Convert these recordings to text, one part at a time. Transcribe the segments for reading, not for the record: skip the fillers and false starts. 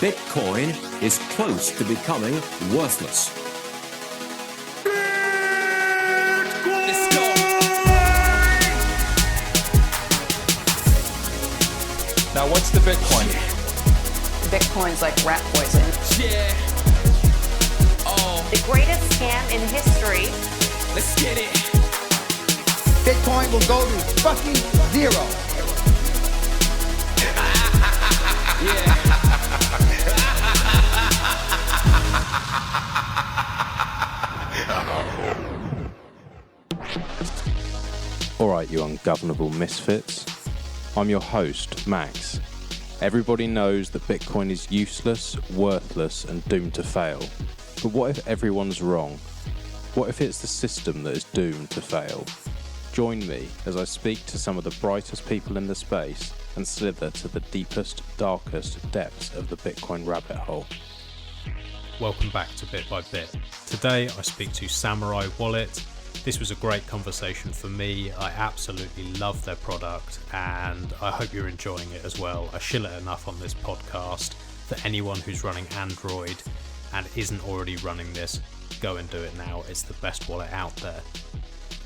Bitcoin is close to becoming worthless. Let's go. Now, what's the Bitcoin? Bitcoin's like rat poison. Yeah. Oh, The greatest scam in history. let's get it. Bitcoin will go to fucking zero. Yeah. Alright, you ungovernable misfits. I'm your host, Max. Everybody knows that Bitcoin is useless, worthless, and doomed to fail. But what if everyone's wrong? What if it's the system that is doomed to fail? Join me as I speak to some of the brightest people in the space and slither to the deepest, darkest depths of the Bitcoin rabbit hole. Welcome back to Bit by Bit. Today I speak to Samourai Wallet. This was a great conversation for me. I absolutely love their product and I hope you're enjoying it as well. I shill it enough on this podcast for anyone who's running Android and isn't already running this, go and do it now. It's the best wallet out there.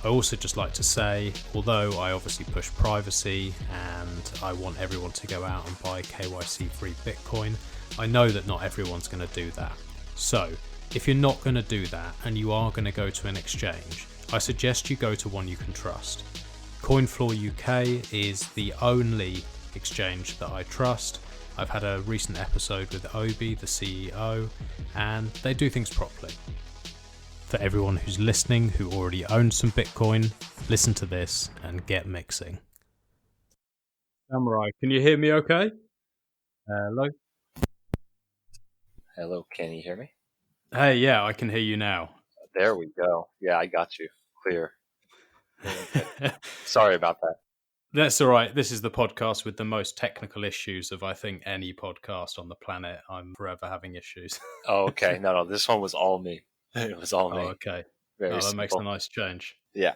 I also just like to say, although I obviously push privacy and I want everyone to go out and buy KYC free Bitcoin, I know that not everyone's going to do that. So if you're not going to do that and you are going to go to an exchange, I suggest you go to one you can trust. CoinFloor UK is the only exchange that I trust. I've had a recent episode with Obi, the CEO, and they do things properly. For everyone who's listening who already owns some Bitcoin, listen to this and get mixing. Samourai, can you hear me okay? Hello? Hello, can you hear me? Hey, yeah, I can hear you now. There we go. Yeah, I got you. Clear. Okay. Sorry about that. That's all right. This is the podcast with the most technical issues of, I think, any podcast on the planet. I'm forever having issues. Oh, okay. No, this one was all me. It was all me. Oh, okay. Very That simple. makes a nice change. Yeah.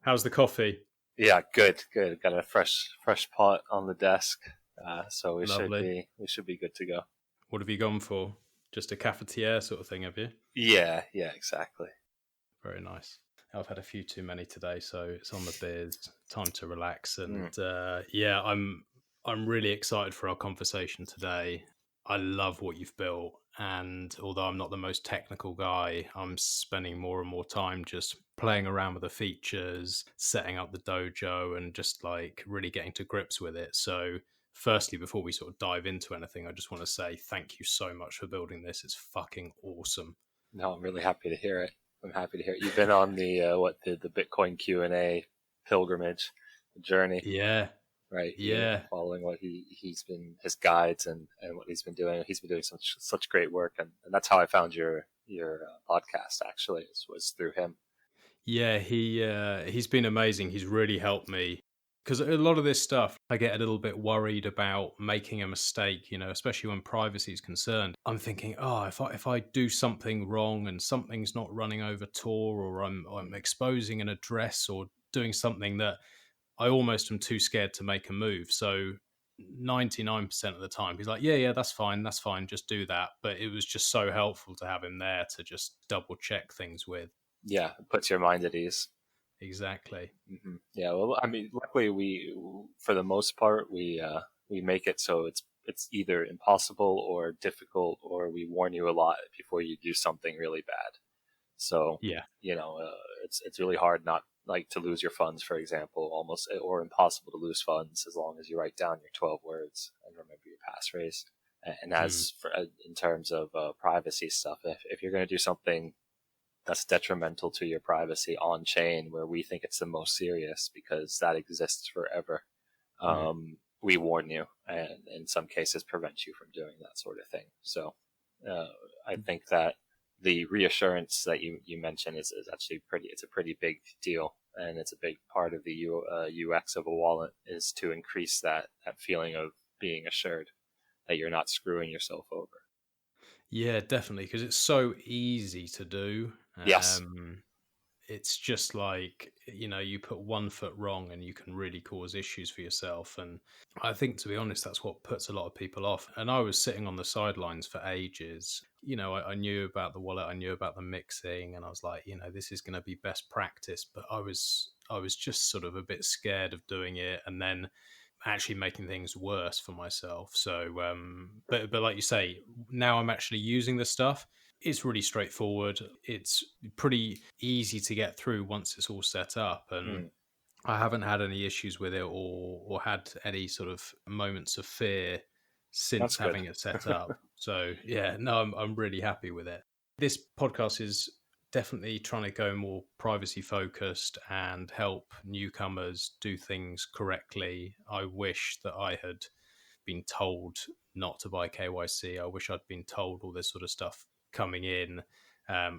How's the coffee? Yeah, good. Got a fresh pot on the desk. So we Lovely. should be good to go. What have you gone for? Just a cafetiere sort of thing, have you? Yeah, exactly. Very nice. I've had a few too many today, so it's on the beers. Time to relax, and yeah, I'm really excited for our conversation today. I love what you've built, and although I'm not the most technical guy, I'm spending more and more time just playing around with the features, setting up the dojo, and just like really getting to grips with it. So firstly, before we sort of dive into anything, I just want to say thank you so much for building this. It's fucking awesome. No, I'm really happy to hear it. You've been on the Bitcoin Q&A pilgrimage journey. Yeah. Right. Yeah. Following what he's been, his guides and what he's been doing. He's been doing such great work. And that's how I found your podcast, actually, was through him. Yeah, he's been amazing. He's really helped me. Because a lot of this stuff, I get a little bit worried about making a mistake, especially when privacy is concerned. I'm thinking, if I do something wrong and something's not running over Tor, or I'm exposing an address or doing something that I almost am too scared to make a move. So 99% of the time, he's like, yeah, that's fine, just do that. But it was just so helpful to have him there to just double check things with. Yeah, it puts your mind at ease. Exactly. Mm-hmm. Yeah, well, I mean, luckily for the most part, we make it so it's either impossible or difficult, or we warn you a lot before you do something really bad. So yeah, it's really hard not like to lose your funds, for example, almost, or impossible to lose funds as long as you write down your 12 words and remember your passphrase. And as for, in terms of privacy stuff, if you're going to do something that's detrimental to your privacy on chain, where we think it's the most serious because that exists forever, we warn you, and in some cases prevent you from doing that sort of thing. So I think that the reassurance that you mentioned is actually it's a pretty big deal, and it's a big part of the UX of a wallet, is to increase that feeling of being assured that you're not screwing yourself over. Yeah, definitely, because it's so easy to do. Yes. it's just like, you put one foot wrong and you can really cause issues for yourself. And I think, to be honest, that's what puts a lot of people off. And I was sitting on the sidelines for ages. I knew about the wallet, I knew about the mixing, and I was like, this is going to be best practice. But I was just sort of a bit scared of doing it and then actually making things worse for myself. So, but like you say, now I'm actually using the stuff. It's really straightforward. It's pretty easy to get through once it's all set up, and I haven't had any issues with it or had any sort of moments of fear since having it set up. So yeah, no, I'm really happy with it. This podcast is definitely trying to go more privacy focused and help newcomers do things correctly. I wish that I had been told not to buy KYC. I wish I'd been told all this sort of stuff coming in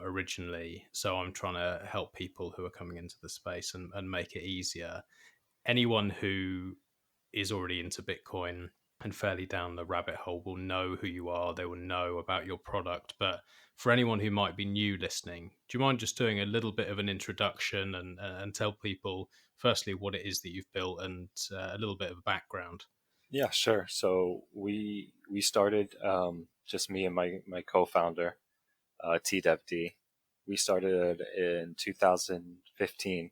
originally. So I'm trying to help people who are coming into the space and make it easier. Anyone who is already into Bitcoin and fairly down the rabbit hole will know who you are. They will know about your product. But for anyone who might be new listening, do you mind just doing a little bit of an introduction and tell people, firstly, what it is that you've built and a little bit of background? Yeah, sure. So we started, just me and my co-founder, TWD. We started in 2015,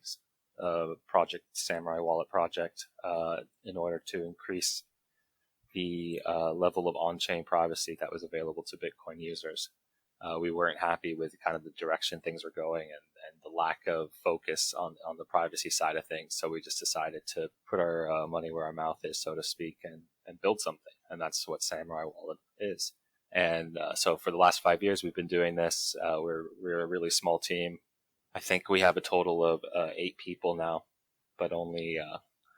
project Samourai Wallet project, in order to increase the level of on-chain privacy that was available to Bitcoin users. We weren't happy with kind of the direction things were going and the lack of focus on the privacy side of things. So we just decided to put our money where our mouth is, so to speak, and build something. And that's what Samourai Wallet is. And so for the last 5 years, we've been doing this. We're a really small team. I think we have a total of 8 people now, but only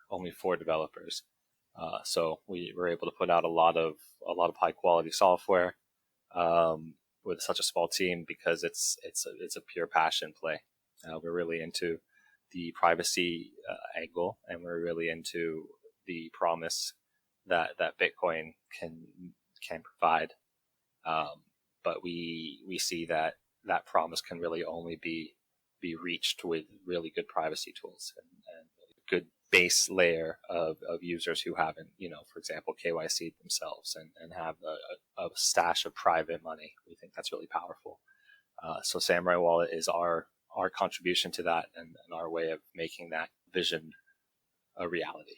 4 developers. So we were able to put out a lot of high quality software with such a small team because it's a pure passion play. We're really into the privacy angle, and we're really into the promise that Bitcoin can provide. But we see that promise can really only be reached with really good privacy tools and good base layer of users who haven't, for example, KYC'd themselves and have a stash of private money. We think that's really powerful. So Samourai Wallet is our contribution to that and our way of making that vision a reality.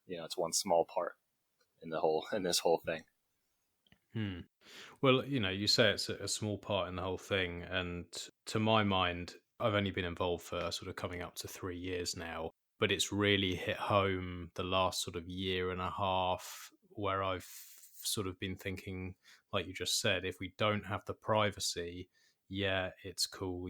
It's one small part in this whole thing. Well, you say it's a small part in the whole thing, and to my mind, I've only been involved for sort of coming up to 3 years now, but it's really hit home the last sort of year and a half where I've sort of been thinking, like you just said, if we don't have the privacy, yeah, it's cool.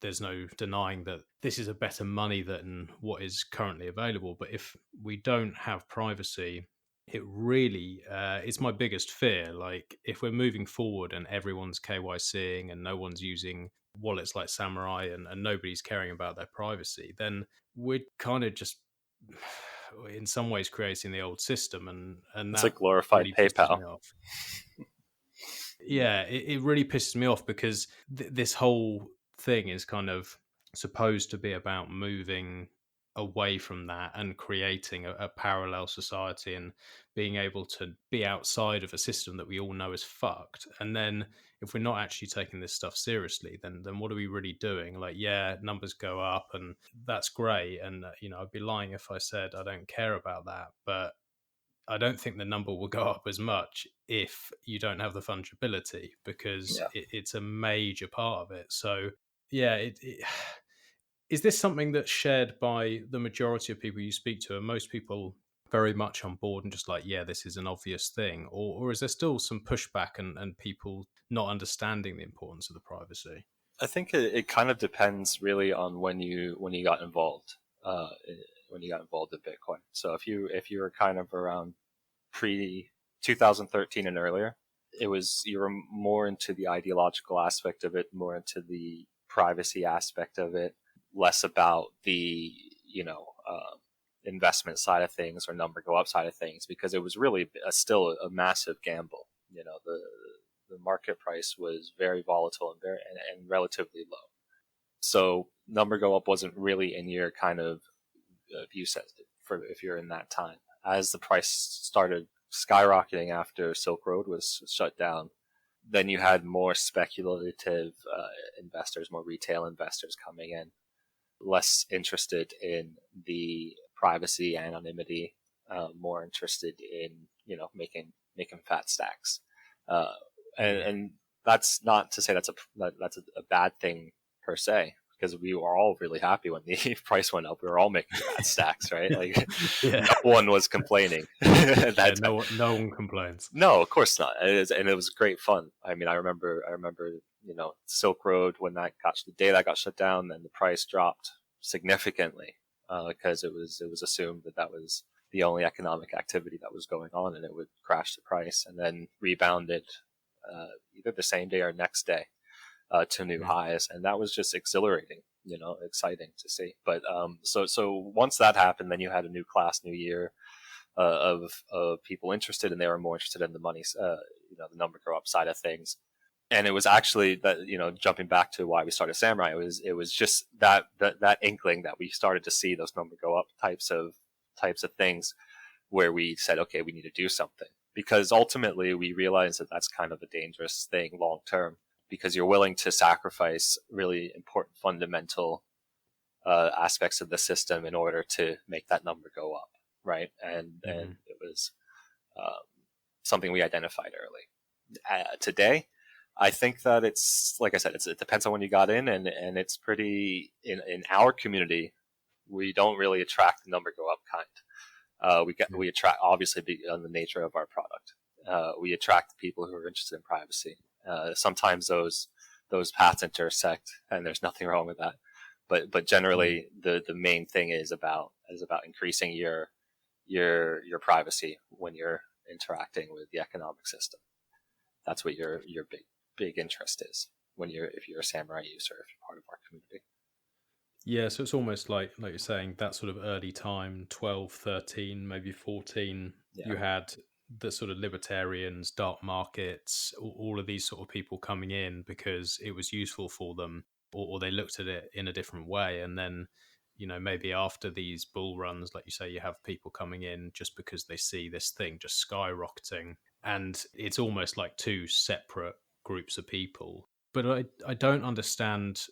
There's no denying that this is a better money than what is currently available. But if we don't have privacy, it really it's my biggest fear. Like, if we're moving forward and everyone's KYCing and no one's using wallets like Samourai and nobody's caring about their privacy, then we're kind of just in some ways creating the old system, and it's that like glorified really pisses PayPal. me off. Yeah, it really pisses me off because this whole thing is kind of supposed to be about moving away from that and creating a parallel society and being able to be outside of a system that we all know is fucked. And then if we're not actually taking this stuff seriously, then what are we really doing? Like, yeah, numbers go up and that's great. And, I'd be lying if I said I don't care about that. But I don't think the number will go up as much if you don't have the fungibility, because it's a major part of it. So, yeah, is this something that's shared by the majority of people you speak to? Are most people very much on board and just like, yeah, this is an obvious thing? Or is there still some pushback and people not understanding the importance of the privacy? I think it kind of depends really on when you got involved. When you got involved in Bitcoin. So if you were kind of around pre 2013 and earlier, you were more into the ideological aspect of it, more into the privacy aspect of it, less about the investment side of things or number go up side of things, because it was really still a massive gamble. The market price was very volatile and relatively low. So number go up wasn't really in your kind of view set for if you're in that time. As the price started skyrocketing after Silk Road was shut down, then you had more speculative investors, more retail investors coming in, less interested in the privacy, anonymity, more interested in making fat stacks, and that's not to say that's a bad thing per se, because we were all really happy when the price went up. We were all making fat stacks, right? Like Yeah. no one was complaining. No one complains. No, of course not. And it was great fun. I mean, I remember, Silk Road when the day that got shut down, then the price dropped significantly because it was assumed that was the only economic activity that was going on, and it would crash the price, and then rebounded either the same day or next day to new highs, and that was just exhilarating, exciting to see. But so once that happened, then you had a new class, new year of people interested, and they were more interested in the money, the number grow up side of things. And it was actually that, jumping back to why we started Samourai, it was just that inkling that we started to see those number go up types of things, where we said, okay, we need to do something, because ultimately we realized that that's kind of a dangerous thing long term, because you're willing to sacrifice really important fundamental aspects of the system in order to make that number go up, right? And it was something we identified early. Today, I think that it's, like I said, it depends on when you got in, and it's pretty, in our community, we don't really attract the number go up kind. We attract, obviously, on the nature of our product. We attract people who are interested in privacy. Sometimes those paths intersect, and there's nothing wrong with that. But generally, the main thing is about increasing your privacy when you're interacting with the economic system. That's what your big interest is if you're a Samourai user, if you're part of our community. Yeah, so it's almost like you're saying, that sort of early time, 12, 13, maybe 14, you had the sort of libertarians, dark markets, all of these sort of people coming in because it was useful for them, or they looked at it in a different way. And then, maybe after these bull runs, like you say, you have people coming in just because they see this thing just skyrocketing. And it's almost like two separate groups of people. But I don't understand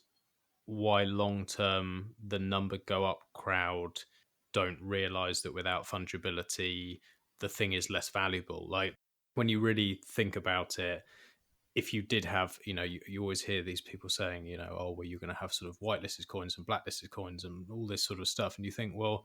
why long-term the number go up crowd don't realize that without fungibility, the thing is less valuable. Like, when you really think about it, if you did have, you always hear these people saying, oh, well, you're going to have sort of whitelisted coins and blacklisted coins and all this sort of stuff. And you think, well,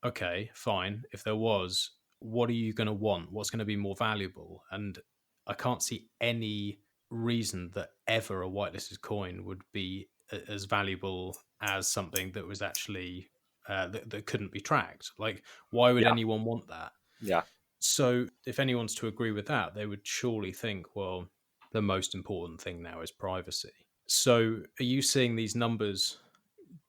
okay, fine. If there was, what are you going to want? What's going to be more valuable? And I can't see any reason that ever a whitelisted coin would be as valuable as something that was actually that couldn't be tracked. Like, why would anyone want that? Yeah. So if anyone's to agree with that, they would surely think, well, the most important thing now is privacy. So are you seeing these numbers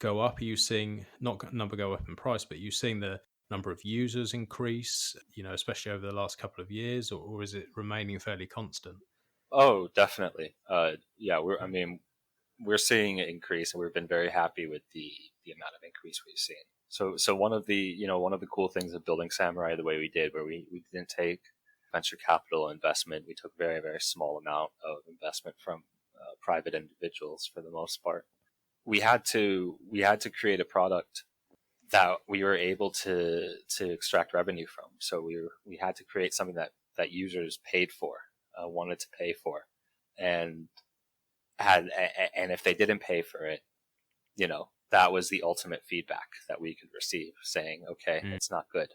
go up? Are you seeing not number go up in price, but are you seeing the number of users increase, especially over the last couple of years, or is it remaining fairly constant? Oh, definitely. We're seeing an increase, and we've been very happy with the amount of increase we've seen. So one of the cool things of building Samourai the way we did, where we didn't take venture capital investment, we took very, very small amount of investment from private individuals for the most part. We had to create a product that we were able to extract revenue from. So we had to create something that users paid for, wanted to pay for, and if they didn't pay for it, that was the ultimate feedback that we could receive, saying, okay, it's not good.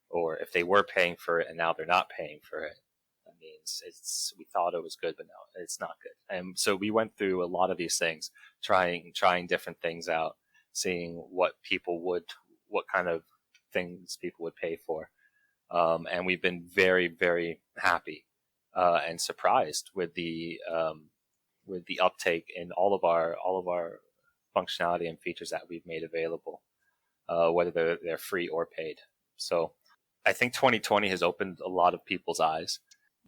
Or if they were paying for it and now they're not paying for it, that means we thought it was good, but now it's not good. And so we went through a lot of these things, trying different things out, seeing what kind of things people would pay for. And we've been very, very happy and surprised with the uptake in all of our functionality and features that we've made available, whether they're free or paid. So I think 2020 has opened a lot of people's eyes.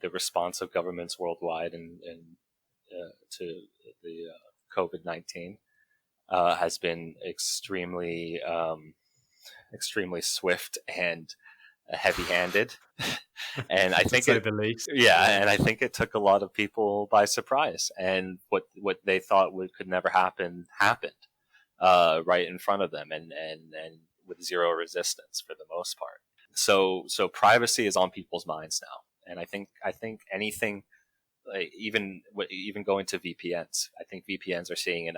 The response of governments worldwide and to the COVID-19 has been extremely swift and heavy-handed. And I to think say the least. and I think it took a lot of people by surprise, and what they thought could never happen happened right in front of them, and with zero resistance for the most part. So privacy is on people's minds now, and I think anything, like even going to VPNs, I think VPNs are seeing an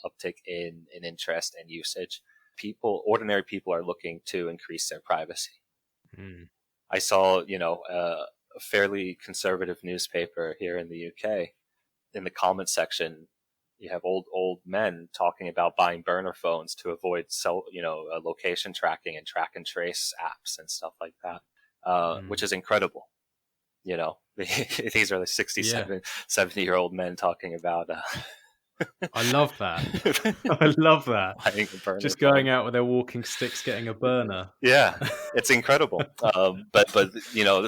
uptick in interest and usage. Ordinary people are looking to increase their privacy. I saw, a fairly conservative newspaper here in the UK. In the comment section, you have old men talking about buying burner phones to avoid location tracking and track and trace apps and stuff like that, which is incredible. These are the 67, 70-year-old men talking about. I love that. I love that. Buying a burner Just phone. going out with their walking sticks, getting a burner. Yeah, it's incredible. But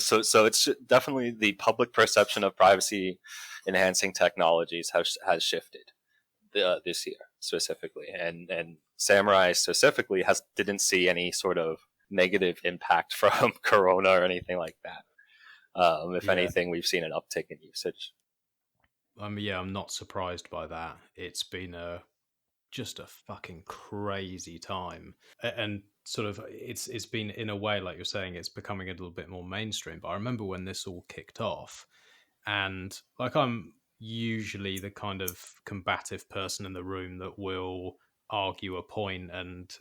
so it's definitely the public perception of privacy enhancing technologies has shifted this year specifically, and Samourai specifically didn't see any sort of negative impact from Corona or anything like that. If anything, we've seen an uptick in usage. I'm not surprised by that. It's been just a fucking crazy time, and sort of it's been, in a way, like you're saying, it's becoming a little bit more mainstream. But I remember when this all kicked off, and like, I'm usually the kind of combative person in the room that will argue a point, and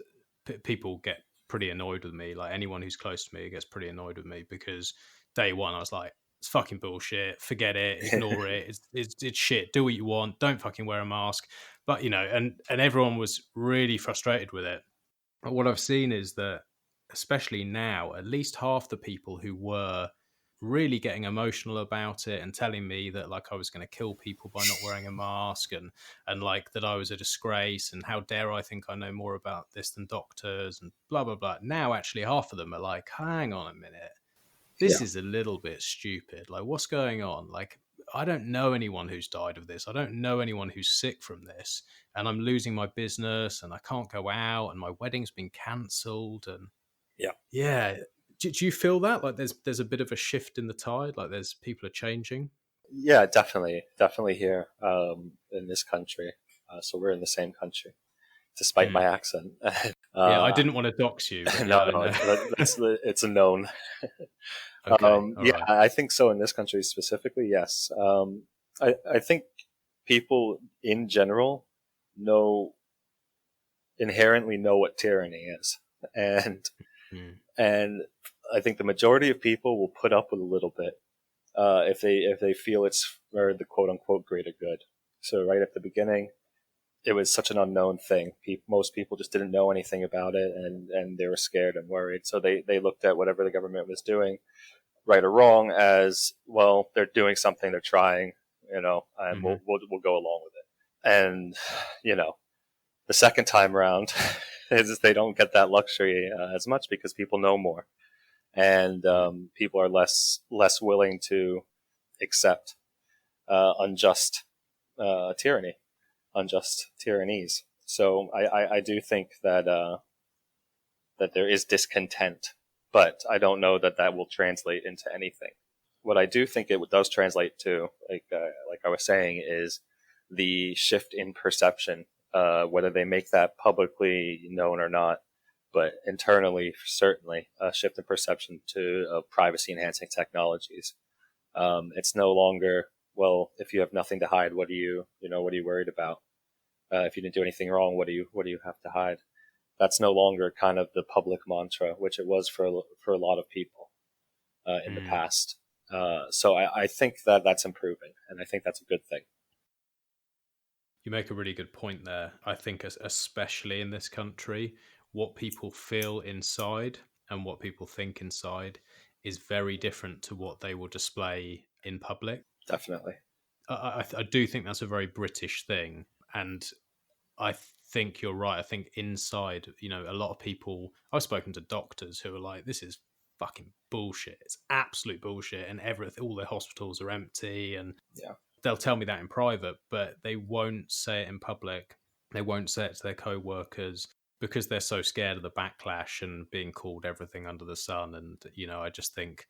people get pretty annoyed with me. Like, anyone who's close to me gets pretty annoyed with me, because day one I was like, it's fucking bullshit, forget it, ignore it, it's shit, do what you want, don't fucking wear a mask. But and everyone was really frustrated with it. But what I've seen is that, especially now, at least half the people who were really getting emotional about it and telling me that, like, I was going to kill people by not wearing a mask, and like that I was a disgrace, and how dare I think I know more about this than doctors, and blah blah blah. Now actually half of them are like, hang on a minute, this is a little bit stupid. Like, what's going on? Like, I don't know anyone who's died of this. I don't know anyone who's sick from this. And I'm losing my business, and I can't go out, and my wedding's been cancelled. And yeah. Do you feel that? Like, there's a bit of a shift in the tide? Like, people are changing? Yeah, definitely here in this country. So we're in the same country, despite my accent. I didn't want to dox you. No. It's a known. Okay, right. I think so. In this country specifically, yes. I think people in general inherently know what tyranny is, and I think the majority of people will put up with a little bit if they feel it's for the quote unquote greater good. So right at the beginning, it was such an unknown thing. Most people just didn't know anything about it, and they were scared and worried. So they looked at whatever the government was doing, right or wrong, as, well, they're doing something, they're trying, and we'll go along with it. And the second time around is they don't get that luxury as much, because people know more, and people are less willing to accept unjust tyrannies. So I do think that there is discontent, but I don't know that will translate into anything. What I do think it does translate to, like I was saying, is the shift in perception, whether they make that publicly known or not, but internally, certainly, a shift in perception to privacy enhancing technologies. It's no longer, well, if you have nothing to hide, what are you worried about? If you didn't do anything wrong, what do you have to hide? That's no longer kind of the public mantra, which it was for a lot of people in the past. So I think that's improving, and I think that's a good thing. You make a really good point there. I think especially in this country, what people feel inside and what people think inside is very different to what they will display in public. Definitely. I do think that's a very British thing. And I think you're right. I think inside, a lot of people, I've spoken to doctors who are like, this is fucking bullshit. It's absolute bullshit. And all the hospitals are empty. And they'll tell me that in private, but they won't say it in public. They won't say it to their co-workers because they're so scared of the backlash and being called everything under the sun. And I just think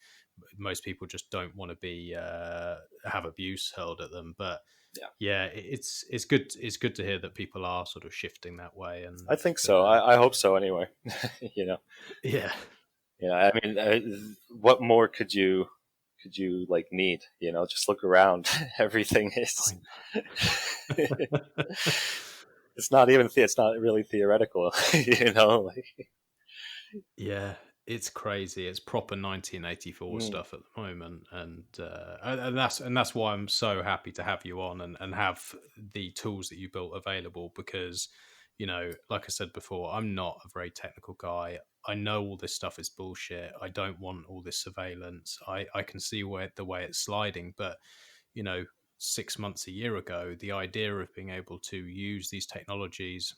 most people just don't want to be have abuse hurled at them. But yeah, it's good. It's good to hear that people are sort of shifting that way. And I think so. I hope so. Anyway, Yeah. I mean, what more could you like need? Just look around. Everything is. It's not even. It's not really theoretical. Yeah, it's crazy. It's proper 1984 stuff at the moment, and that's why I'm so happy to have you on and have the tools that you built available. Because like I said before, I'm not a very technical guy. I know all this stuff is bullshit. I don't want all this surveillance. I can see the way it's sliding, but 6 months, a year ago, the idea of being able to use these technologies,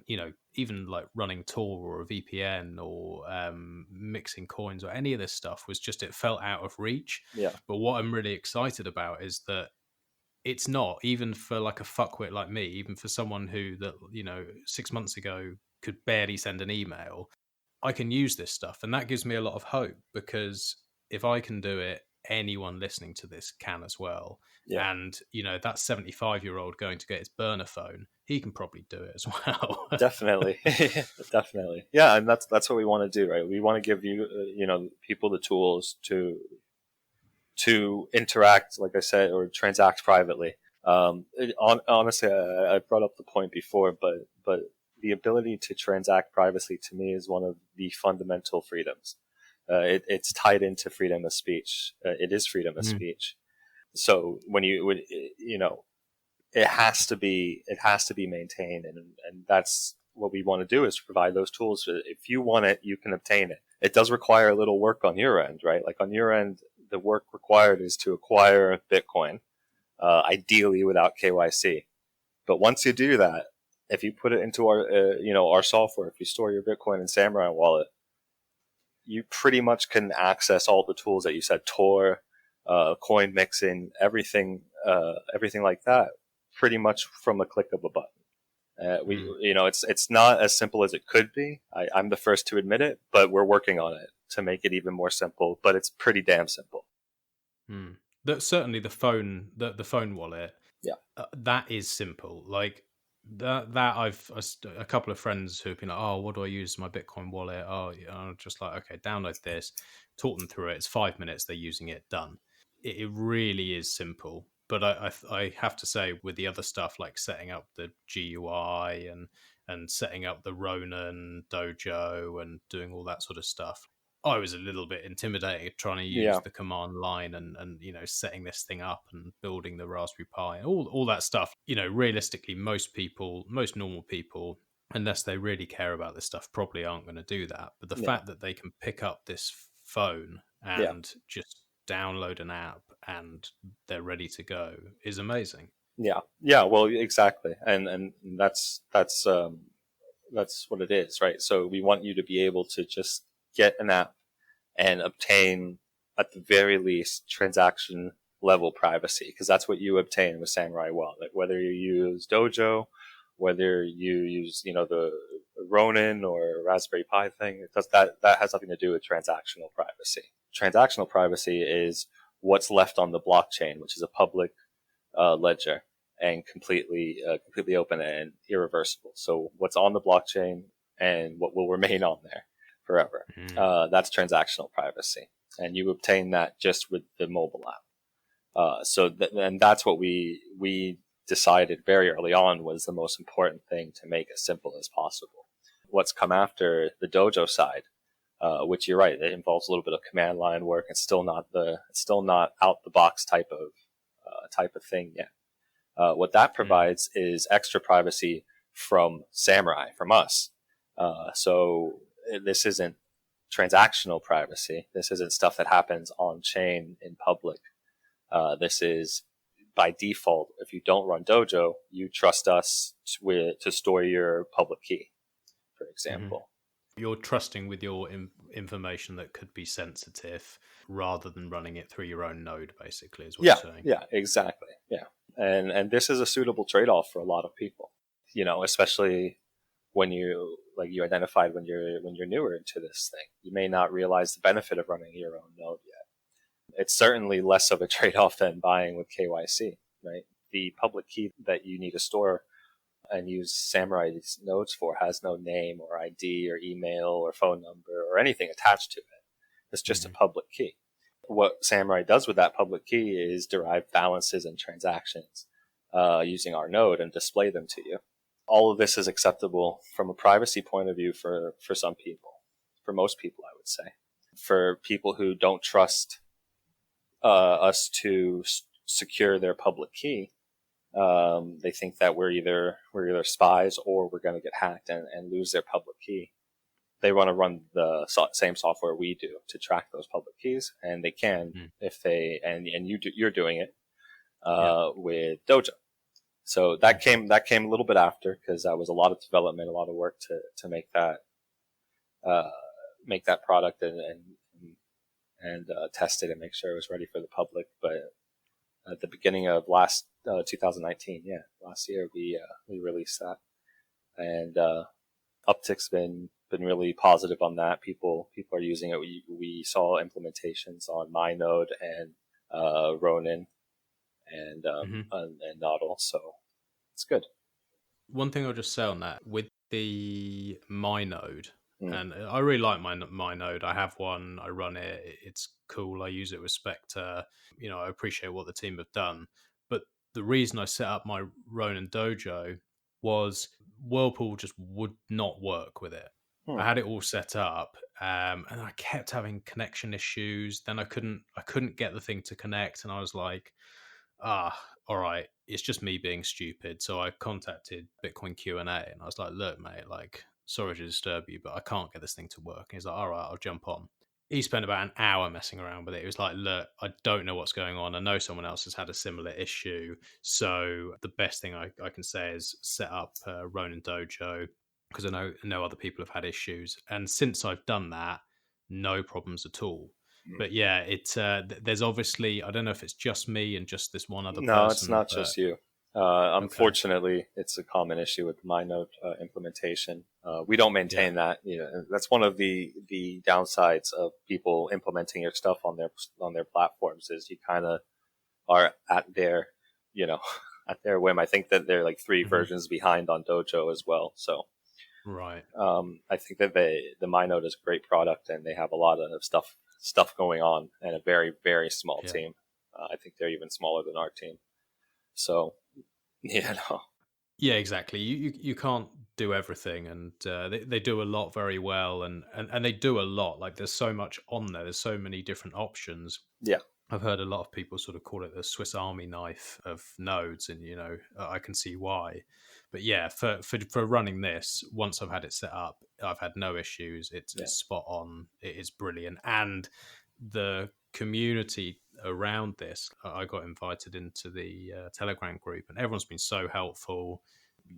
even like running Tor or a VPN or mixing coins or any of this stuff was just, it felt out of reach. Yeah. But what I'm really excited about is that it's not, even for like a fuckwit like me, even for someone who 6 months ago could barely send an email, I can use this stuff. And that gives me a lot of hope, because if I can do it, anyone listening to this can as well. Yeah. And that 75-year-old going to get his burner phone, he can probably do it as well. Definitely. Definitely. Yeah, and that's what we want to do, right? We want to give you people the tools to interact, like I said, or transact privately. Honestly, I brought up the point before, but the ability to transact privacy to me is one of the fundamental freedoms. It's tied into freedom of speech. It is freedom of speech. So when it has to be maintained, and that's what we want to do, is provide those tools. If you want it, you can obtain it. It does require a little work on your end, right? Like on your end, the work required is to acquire Bitcoin, ideally without KYC. But once you do that, if you put it into our software, if you store your Bitcoin in Samourai Wallet, you pretty much can access all the tools that you said, Tor, coin mixing, everything like that, pretty much from a click of a button. It's not as simple as it could be. I'm the first to admit it, but we're working on it to make it even more simple. But it's pretty damn simple. Certainly the phone wallet. Yeah, that is simple. Like that I've a couple of friends who've been like, oh, what do I use my Bitcoin wallet? Oh, I'm just like, okay, download this, talk them through it. It's 5 minutes, they're using it, done. It really is simple. But I have to say, with the other stuff like setting up the GUI and setting up the Ronin dojo and doing all that sort of stuff, I was a little bit intimidated trying to use the command line and setting this thing up and building the Raspberry Pi and all that stuff. Realistically, most normal people, unless they really care about this stuff, probably aren't going to do that. But the fact that they can pick up this phone and just download an app and they're ready to go is amazing. Yeah. Well, exactly, and that's what it is, right? So we want you to be able to just get an app and obtain, at the very least, transaction level privacy, because that's what you obtain with Samourai Wallet. Whether you use Dojo, whether you use the Ronin or Raspberry Pi thing, that has nothing to do with transactional privacy. Transactional privacy is what's left on the blockchain, which is a public ledger and completely open and irreversible. So what's on the blockchain and what will remain on there forever. That's transactional privacy, and you obtain that just with the mobile app. And that's what we decided very early on was the most important thing, to make it as simple as possible. What's come after the Dojo side, which you're right, it involves a little bit of command line work. It's still not out the box type of thing yet. What that provides is extra privacy from Samourai, from us. So this isn't transactional privacy. This isn't stuff that happens on chain in public. This is by default. If you don't run Dojo, you trust us to store your public key, for example. You're trusting with your information that could be sensitive, rather than running it through your own node, basically, is what you're saying. Yeah, exactly. Yeah. And this is a suitable trade-off for a lot of people. especially when you identified when you're newer into this thing, you may not realize the benefit of running your own node yet. It's certainly less of a trade-off than buying with KYC, right? The public key that you need to store and use Samourai nodes for has no name or ID or email or phone number or anything attached to it. It's just a public key. What Samourai does with that public key is derive balances and transactions using our node and display them to you. All of this is acceptable from a privacy point of view for some people, for most people, I would say. For people who don't trust us to secure their public key, they think that we're either spies or we're going to get hacked and lose their public key. They want to run the same software we do to track those public keys, and they can if they and you're doing it with Dojo. So that came a little bit after, because that was a lot of development, a lot of work to make that product and test it and make sure it was ready for the public. But at the beginning of 2019, last year, we released that, and uptick's been really positive on that. People are using it. We saw implementations on MyNode and Ronin and Nodal, so it's good. One thing I'll just say on that with the MyNode, and I really like MyNode. I have one. I run it. It's cool. I use it with Spectre. I appreciate what the team have done. But the reason I set up my Ronin Dojo was Whirlpool just would not work with it. I had it all set up, and I kept having connection issues. Then I couldn't get the thing to connect, and I was like, all right, it's just me being stupid. So I contacted Bitcoin Q&A, and I was like, look, mate, like, sorry to disturb you, but I can't get this thing to work. And he's like, all right, I'll jump on. He spent about an hour messing around with it. He was like, look, I don't know what's going on. I know someone else has had a similar issue. So the best thing I can say is set up Ronin Dojo, because I know other people have had issues. And since I've done that, no problems at all. But yeah, it's there's obviously, I don't know if it's just me and just this one other person. No, it's not just you. Unfortunately, it's a common issue with MyNode implementation. We don't maintain that. That's one of the downsides of people implementing your stuff on their platforms, is you kind of are at their at their whim. I think that they're like 3 versions behind on Dojo as well. So right. I think that the MyNode is a great product, and they have a lot of stuff going on, and a very, very small team. I think they're even smaller than our team. So, yeah, exactly. You can't do everything, and they do a lot very well, and they do a lot. Like, there's so much on there. There's so many different options. Yeah. I've heard a lot of people sort of call it the Swiss Army knife of nodes, and I can see why. But yeah, for running this, once I've had it set up, I've had no issues. It's spot on. It is brilliant, and the community around this, I got invited into the Telegram group, and everyone's been so helpful.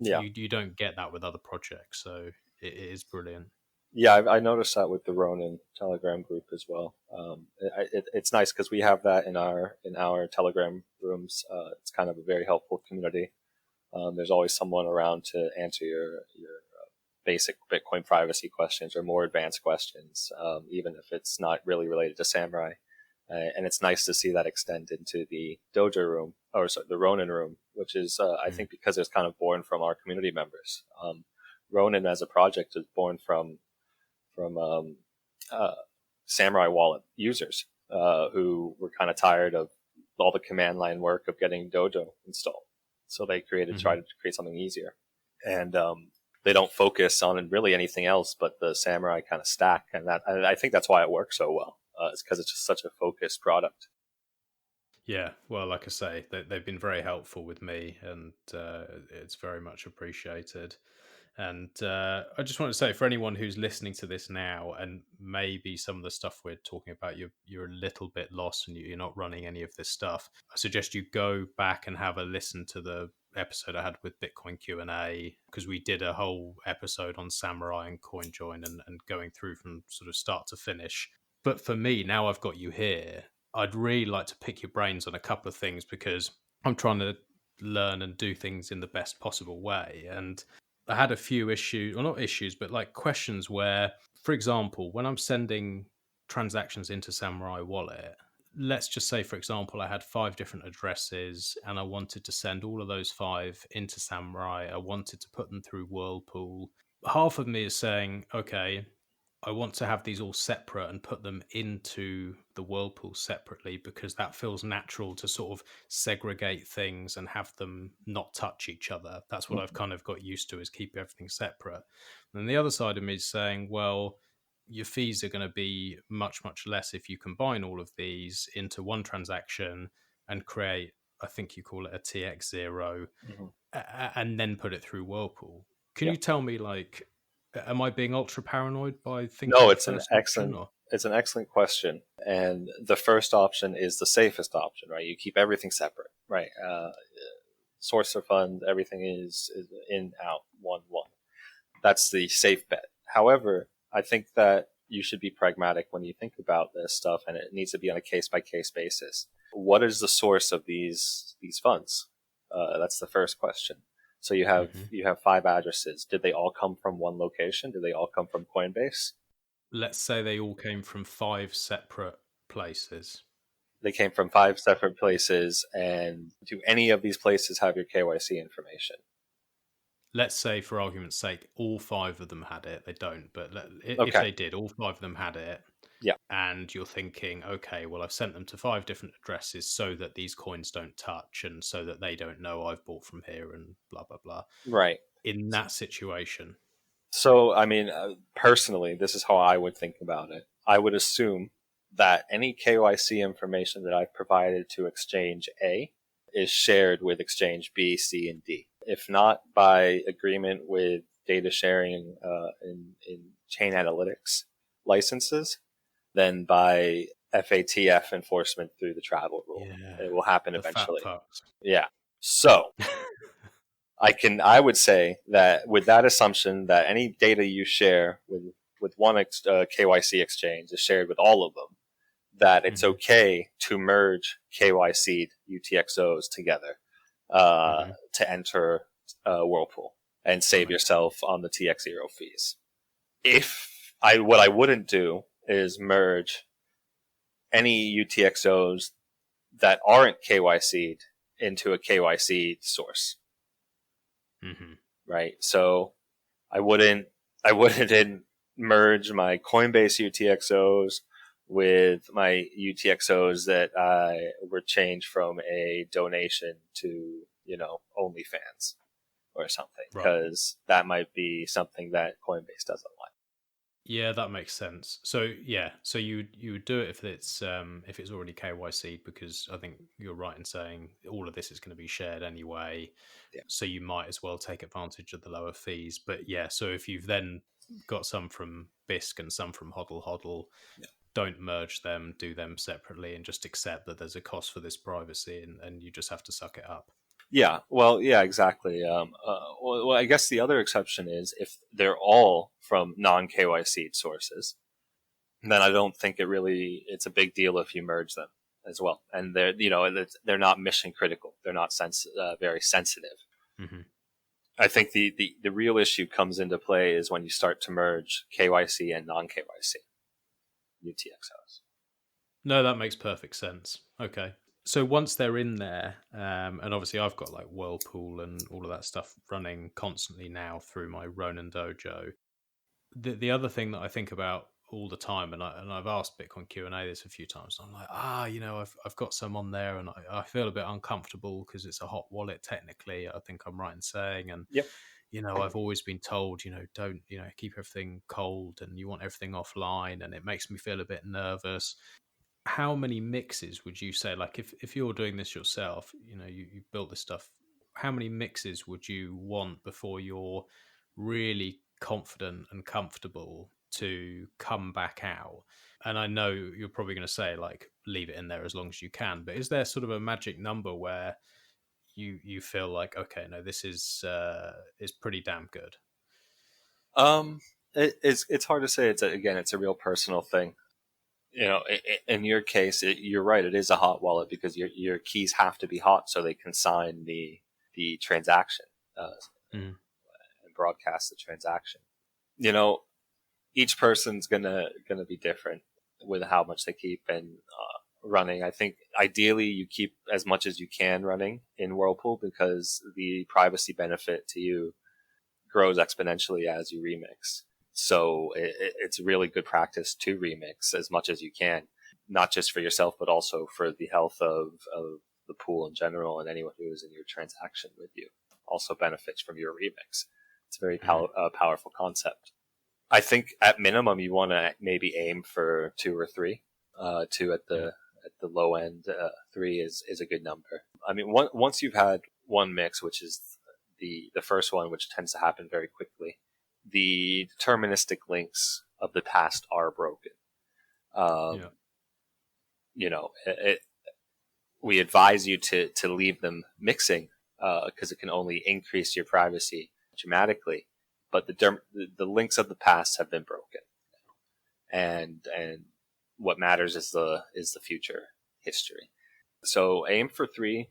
Yeah, you don't get that with other projects, so it is brilliant. Yeah, I noticed that with the Ronin Telegram group as well. It's nice because we have that in our Telegram rooms. It's kind of a very helpful community. There's always someone around to answer your basic Bitcoin privacy questions or more advanced questions, even if it's not really related to Samourai. And it's nice to see that extend into the Dojo room, or sorry, the Ronin room, which is, I think, because it's kind of born from our community members. Ronin as a project is born from Samourai Wallet users who were kind of tired of all the command line work of getting Dojo installed. So they tried to create something easier. And they don't focus on really anything else but the Samourai kind of stack. And I think that's why it works so well. It's because it's just such a focused product. Yeah, well, like I say, they've been very helpful with me, and it's very much appreciated. And I just want to say, for anyone who's listening to this now, and maybe some of the stuff we're talking about, you're a little bit lost and you're not running any of this stuff, I suggest you go back and have a listen to the episode I had with Bitcoin Q&A, because we did a whole episode on Samourai and Coinjoin and going through from sort of start to finish. But for me, now I've got you here, I'd really like to pick your brains on a couple of things, because I'm trying to learn and do things in the best possible way. And I had a few issues, or not issues, but like questions where, for example, when I'm sending transactions into Samurai Wallet, let's just say, for example, I had 5 different addresses and I wanted to send all of those 5 into Samurai. I wanted to put them through Whirlpool. Half of me is saying, okay, I want to have these all separate and put them into the Whirlpool separately because that feels natural to sort of segregate things and have them not touch each other. That's what I've kind of got used to, is keep everything separate. And the other side of me is saying, well, your fees are going to be much, much less if you combine all of these into one transaction and create, I think you call it a TX0, and then put it through Whirlpool. Can you tell me, like, am I being ultra paranoid by thinking? No, it's an excellent question. And the first option is the safest option, right? You keep everything separate, right? Source of fund, everything is in, out, one. That's the safe bet. However, I think that you should be pragmatic when you think about this stuff, and it needs to be on a case-by-case basis. What is the source of these funds? That's the first question. So you have 5 addresses. Did they all come from one location? Did they all come from Coinbase? Let's say they all came from 5 separate places. They came from 5 separate places, and do any of these places have your KYC information? Let's say, for argument's sake, all 5 of them had it. They don't, but if they did, all 5 of them had it. Yeah. And you're thinking, okay, well, I've sent them to 5 different addresses so that these coins don't touch and so that they don't know I've bought from here and blah, blah, blah. Right. In that situation. So, I mean, personally, this is how I would think about it. I would assume that any KYC information that I've provided to Exchange A is shared with Exchange B, C, and D. If not by agreement with data sharing in chain analytics licenses, then by FATF enforcement through the travel rule. Yeah, it will happen the eventually. fat fucks. Yeah. So I would say that with that assumption that any data you share with one KYC exchange is shared with all of them, that it's okay to merge KYC'd UTXOs together to enter Whirlpool and save yourself on the TX0 fees. What I wouldn't do is merge any UTXOs that aren't KYC'd into a KYC source. Right? So I wouldn't merge my Coinbase UTXOs with my UTXOs that were changed from a donation to, OnlyFans or something, because that might be something that Coinbase doesn't like. Yeah, that makes sense. So you would do it if it's already KYC, because I think you're right in saying all of this is going to be shared anyway. Yeah. So you might as well take advantage of the lower fees. But yeah, so if you've then got some from Bisq and some from Hodl Hodl, don't merge them, do them separately, and just accept that there's a cost for this privacy, and you just have to suck it up. Yeah, well, yeah, exactly. Well, I guess the other exception is if they're all from non-KYC sources, then I don't think it's a big deal if you merge them as well. And they're not mission critical. They're not very sensitive. I think the real issue comes into play is when you start to merge KYC and non-KYC UTXOs. No, that makes perfect sense. Okay. So once they're in there, and obviously I've got like Whirlpool and all of that stuff running constantly now through my Ronin Dojo. The other thing that I think about all the time, and I've asked Bitcoin Q&A this a few times, I'm like, I've got some on there, and I feel a bit uncomfortable because it's a hot wallet technically, I think I'm right in saying, and I've always been told, don't, keep everything cold and you want everything offline, and it makes me feel a bit nervous. How many mixes would you say, like if you're doing this yourself, you built this stuff, how many mixes would you want before you're really confident and comfortable to come back out? And I know you're probably going to say, like, leave it in there as long as you can, but is there sort of a magic number where you feel like, okay, no, this is pretty damn good? It's hard to say. It's a real personal thing. In your case, you're right. It is a hot wallet because your keys have to be hot so they can sign the the transaction and broadcast the transaction. Each person's gonna be different with how much they keep and running. I think ideally you keep as much as you can running in Whirlpool because the privacy benefit to you grows exponentially as you remix. So it's really good practice to remix as much as you can, not just for yourself, but also for the health of the pool in general, and anyone who is in your transaction with you also benefits from your remix. It's a very powerful concept. I think at minimum you want to maybe aim for 2 or 3. 2 at the low end. 3 is a good number. I mean, once you've had one mix, which is the first one, which tends to happen very quickly, the deterministic links of the past are broken. We advise you to leave them mixing because it can only increase your privacy dramatically. But the links of the past have been broken, and what matters is the future history. So aim for 3,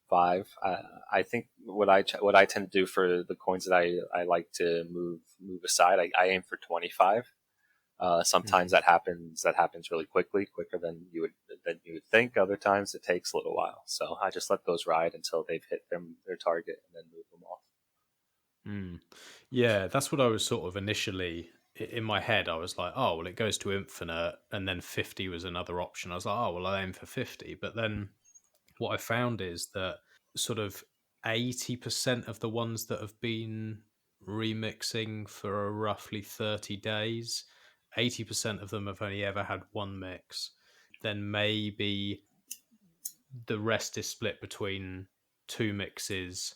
5. I think what I tend to do for the coins that I like to move aside, I aim for 25. Sometimes that happens really quickly, quicker than you would think. Other times it takes a little while. So I just let those ride until they've hit their target and then move them off. Yeah, that's what I was sort of initially in my head. I was like, oh, well, it goes to infinite, and then 50 was another option. I was like, oh, well, I aim for 50. But then what I found is that sort of 80% of the ones that have been remixing for roughly 30 days, 80% of them have only ever had one mix. Then maybe the rest is split between 2 mixes,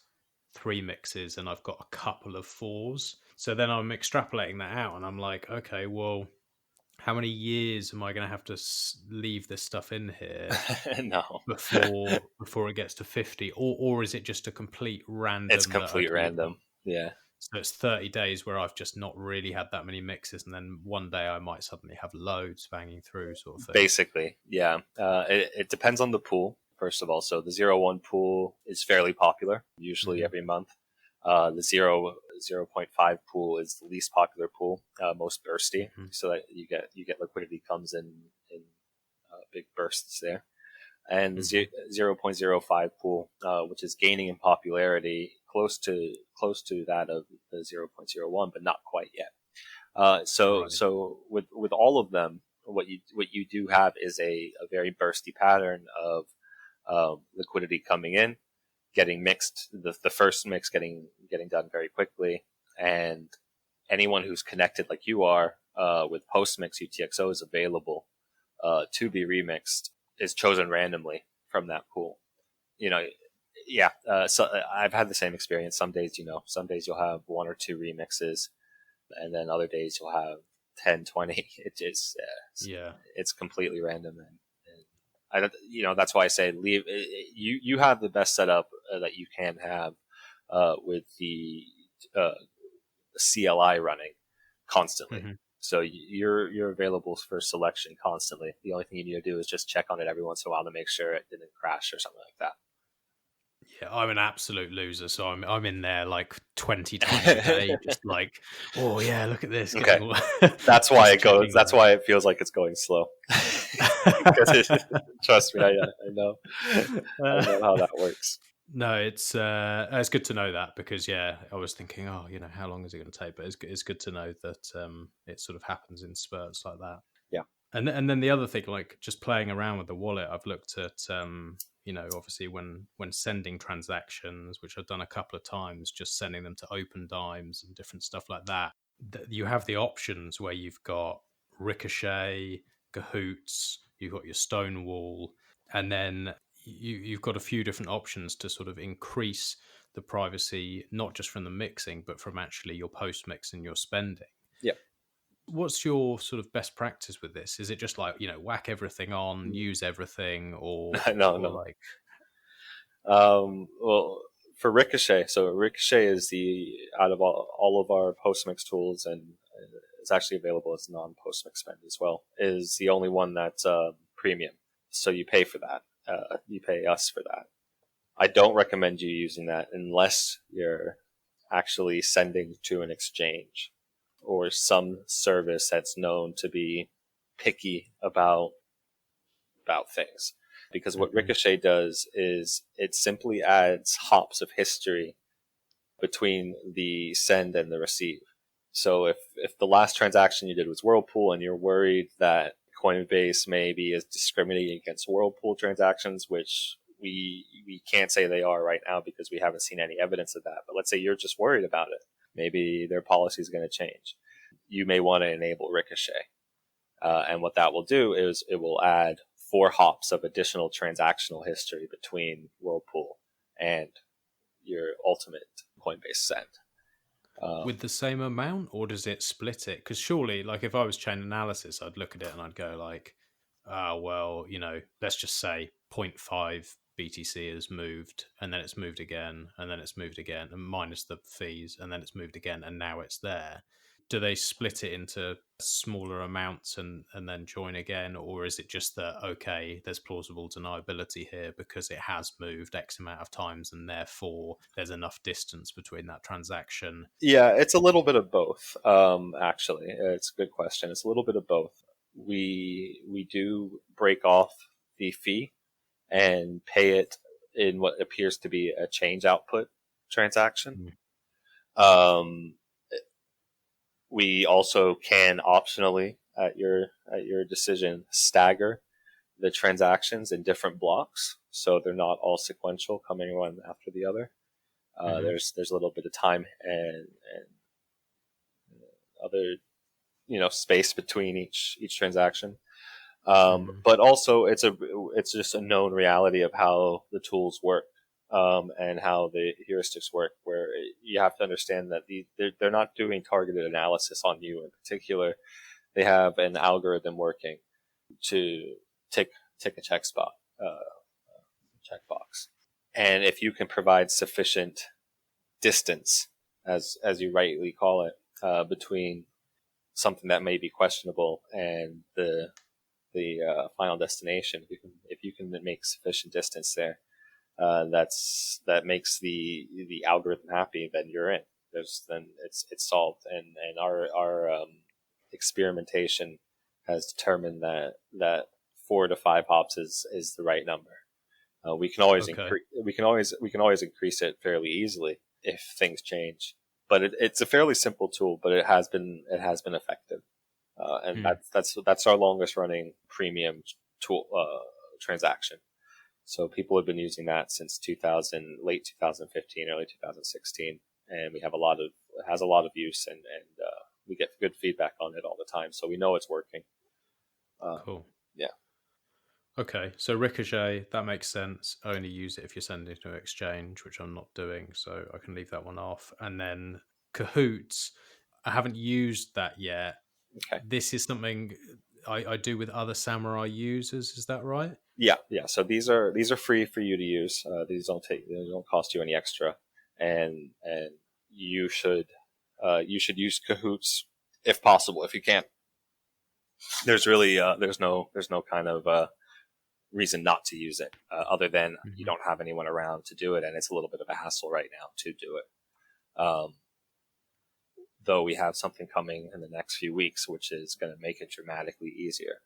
3 mixes, and I've got a couple of 4s. So then I'm extrapolating that out, and I'm like, okay, well, how many years am I going to have to leave this stuff in here No, before it gets to 50, or is it just a complete random? It's complete random. Yeah. So it's 30 days where I've just not really had that many mixes, and then one day I might suddenly have loads banging through, sort of thing. Basically, yeah. It depends on the pool, first of all. So the 0.1 pool is fairly popular, usually every month. The 0.5 pool is the least popular pool, most bursty, so that you get liquidity comes in big bursts there. And the 0.05 pool, which is gaining in popularity, close to that of the 0.01, but not quite yet. So with all of them, what you do have is a very bursty pattern of liquidity coming in, getting mixed, the first mix getting done very quickly, and anyone who's connected like you are with post-mix UTXOs available to be remixed is chosen randomly from that pool. So I've had the same experience. Some days you'll have 1 or 2 remixes, and then other days you'll have 10, 20. It's completely random, and that's why I say leave. You have the best setup that you can have with the CLI running constantly. So you're available for selection constantly. The only thing you need to do is just check on it every once in a while to make sure it didn't crash or something like that. Yeah, I'm an absolute loser, so I'm in there like 20 times a day, just like, oh yeah, look at this. Okay, that's why it goes. That's why it feels like it's going slow. Trust me, I know how that works. No, it's good to know that, because I was thinking, how long is it going to take? But it's good to know that it sort of happens in spurts like that. Yeah, and then the other thing, like just playing around with the wallet, I've looked at obviously when sending transactions, which I've done a couple of times, just sending them to open dimes and different stuff like that. You have the options where you've got Ricochet, Cahoots, you've got your Stonewall, and then you've got a few different options to sort of increase the privacy, not just from the mixing, but from actually your post mix and your spending. Yeah. What's your sort of best practice with this? Is it just like, whack everything on, use everything, or no? Like, well, for Ricochet, so Ricochet is out of all of our post mix tools, and it's actually available as non post mix spend as well, is the only one that's premium. So you pay for that. You pay us for that. I don't recommend you using that unless you're actually sending to an exchange or some service that's known to be picky about things. Because what Ricochet does is it simply adds hops of history between the send and the receive. So if the last transaction you did was Whirlpool and you're worried that Coinbase maybe is discriminating against Whirlpool transactions, which we can't say they are right now because we haven't seen any evidence of that. But let's say you're just worried about it. Maybe their policy is going to change. You may want to enable Ricochet. And what that will do is it will add 4 hops of additional transactional history between Whirlpool and your ultimate Coinbase send. With the same amount, or does it split it? Because surely, like if I was chain analysis, I'd look at it and I'd go like, well, let's just say 0.5 BTC has moved, and then it's moved again, and then it's moved again, and minus the fees, and then it's moved again, and now it's there. Do they split it into smaller amounts and then join again? Or is it just that, okay, there's plausible deniability here because it has moved X amount of times and therefore there's enough distance between that transaction? Yeah, it's a little bit of both, actually. It's a good question. It's a little bit of both. We do break off the fee and pay it in what appears to be a change output transaction. We also can optionally, at your decision, stagger the transactions in different blocks, so they're not all sequential, coming one after the other. There's a little bit of time and other space between each transaction. But also it's just a known reality of how the tools work. And how the heuristics work, where you have to understand that they're not doing targeted analysis on you in particular. They have an algorithm working to tick a checkbox. And if you can provide sufficient distance, as you rightly call it, between something that may be questionable and the final destination, if you can make sufficient distance there, that makes the algorithm happy, then you're in. Then it's solved, and our experimentation has determined that 4 to 5 hops is the right number. We can always increase it fairly easily if things change, but it's a fairly simple tool, but it has been effective, and that's our longest running premium tool transaction. So people have been using that since late 2015, early 2016, and we have it has a lot of use, and we get good feedback on it all the time. So we know it's working. Cool. Yeah. Okay, so Ricochet, that makes sense. Only use it if you're sending to an exchange, which I'm not doing, so I can leave that one off. And then Cahoots, I haven't used that yet. Okay. This is something I do with other Samourai users. Is that right? Yeah. So these are free for you to use. They don't cost you any extra, and you should use Cahoots if possible. If you can't, there's really there's no kind of reason not to use it, other than you don't have anyone around to do it, and it's a little bit of a hassle right now to do it. Though we have something coming in the next few weeks, which is going to make it dramatically easier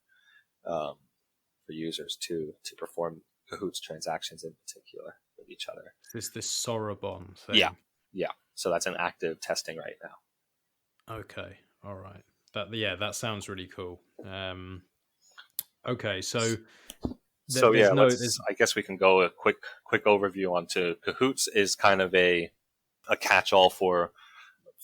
for users to perform Cahoots transactions in particular with each other. This Sorabon thing. Yeah. So that's an active testing right now. Okay. All right. That sounds really cool. Okay. So I guess we can go a quick overview onto Cahoots. Is kind of a catch-all for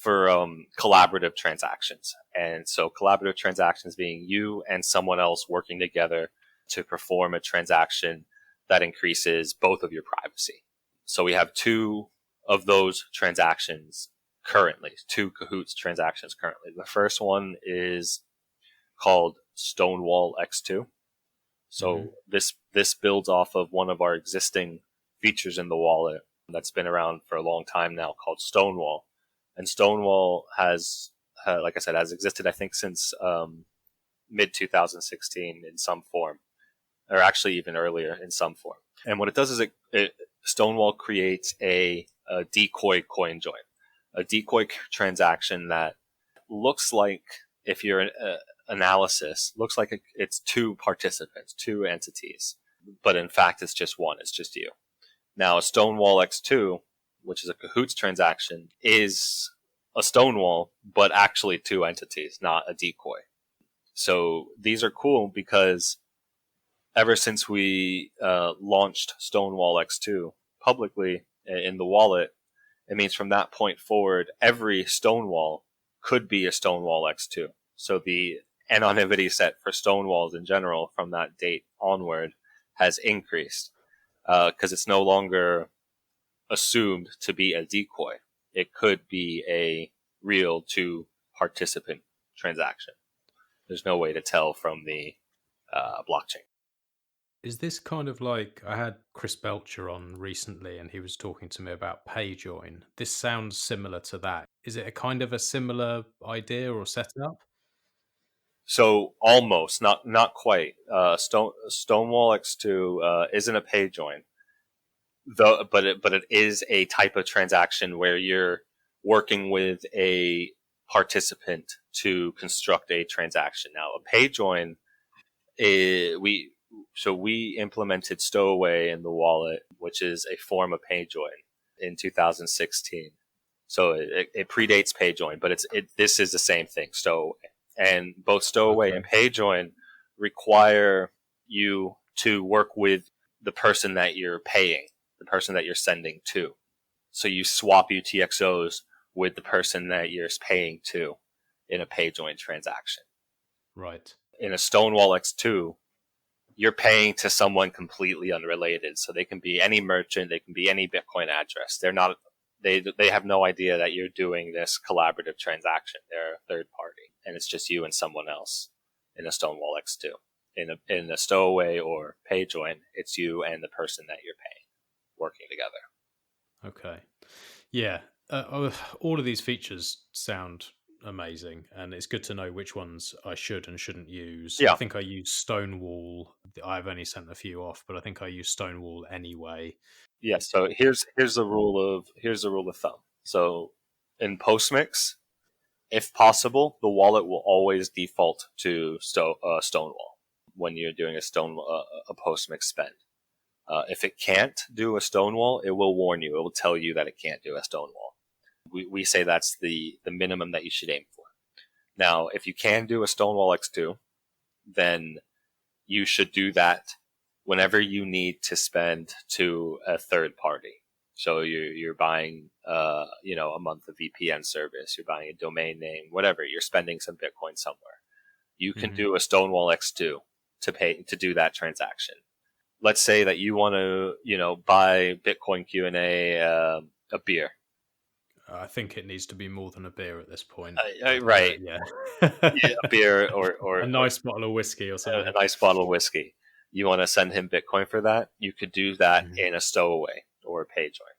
collaborative transactions. And so collaborative transactions being you and someone else working together to perform a transaction that increases both of your privacy. So we have 2 of those transactions currently, 2 Cahoots transactions currently. The first one is called Stonewall X2. So this builds off of one of our existing features in the wallet that's been around for a long time now, called Stonewall. And Stonewall has, like I said, has existed, I think, since mid 2016 in some form, or actually even earlier in some form. And what it does is it Stonewall creates a decoy coin join, a decoy transaction that looks like, if you're an analysis, looks like it's two participants, two entities, but in fact it's just one. It's just you. Now, a Stonewall X2, which is a cahoots transaction, is a Stonewall, but actually two entities, not a decoy. So these are cool because ever since we launched Stonewall X2 publicly in the wallet, it means from that point forward, every Stonewall could be a Stonewall X2. So the anonymity set for Stonewalls in general from that date onward has increased because it's no longer assumed to be a decoy. It could be a real two participant transaction. There's no way to tell from the blockchain. Is this kind of like, I had Chris Belcher on recently and he was talking to me about PayJoin. This sounds similar to that. Is it a kind of a similar idea or setup? So almost, not quite. Stonewall X2 isn't a PayJoin, though, but it is a type of transaction where you're working with a participant to construct a transaction. Now, a PayJoin, we implemented Stowaway in the wallet, which is a form of PayJoin in 2016. So it predates PayJoin, but this is the same thing, Stowaway. And both Stowaway and PayJoin require you to work with the person that you're paying, the person that you're sending to. So you swap UTXOs with the person that you're paying to in a PayJoin transaction. Right. In a Stonewall X2, you're paying to someone completely unrelated. So they can be any merchant, they can be any Bitcoin address. They have no idea that you're doing this collaborative transaction. They're a third party, and it's just you and someone else in a Stonewall X2. In a Stowaway or PayJoin, it's you and the person that you're paying working together. Okay. Yeah. All of these features sound amazing, and it's good to know which ones I should and shouldn't use. Yeah. I think I use Stonewall. I've only sent a few off, but I think I use Stonewall anyway. Yeah, so here's the rule of thumb. So in Postmix, if possible, the wallet will always default to Stonewall when you're doing a Postmix spend. If it can't do a Stonewall, it will warn you. It will tell you that it can't do a Stonewall. We say that's the minimum that you should aim for. Now, if you can do a Stonewall X2, then you should do that whenever you need to spend to a third party. So you're buying a month of VPN service, you're buying a domain name, whatever, you're spending some Bitcoin somewhere. You can do a Stonewall X2 to do that transaction. Let's say that you want to, buy Bitcoin Q&A a beer. I think it needs to be more than a beer at this point. Right. Yeah. Yeah, a beer or a nice bottle of whiskey or something. A nice bottle of whiskey. You want to send him Bitcoin for that? You could do that in a Stowaway or a PayJoin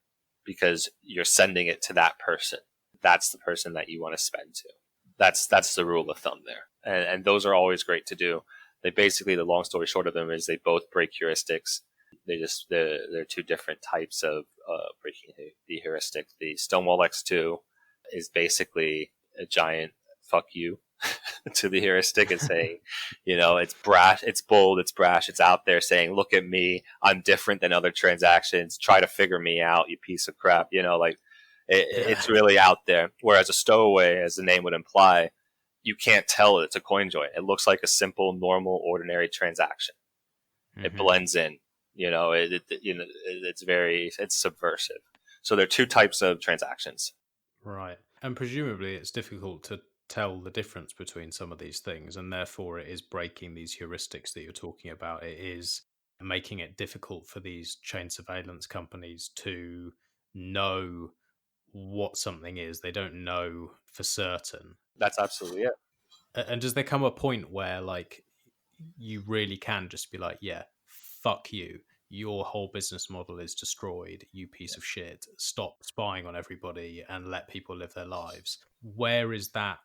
because you're sending it to that person. That's the person that you want to spend to. That's the rule of thumb there. And those are always great to do. They basically, the long story short of them is they both break heuristics. They're two different types of breaking the heuristic. The Stonewall X2 is basically a giant fuck you to the heuristic and saying, it's brash, it's bold, it's brash, it's out there saying, look at me, I'm different than other transactions, try to figure me out, you piece of crap, it's really out there. Whereas a Stowaway, as the name would imply, you can't tell it's a Coinjoin. It looks like a simple, normal, ordinary transaction. It blends in. It's subversive. So there are two types of transactions. Right. And presumably it's difficult to tell the difference between some of these things, and therefore it is breaking these heuristics that you're talking about. It is making it difficult for these chain surveillance companies to know what something is. They don't know for certain. That's absolutely it. And does there come a point where you really can just be like, yeah, fuck you, your whole business model is destroyed, you piece of shit, stop spying on everybody and let people live their lives? Where is that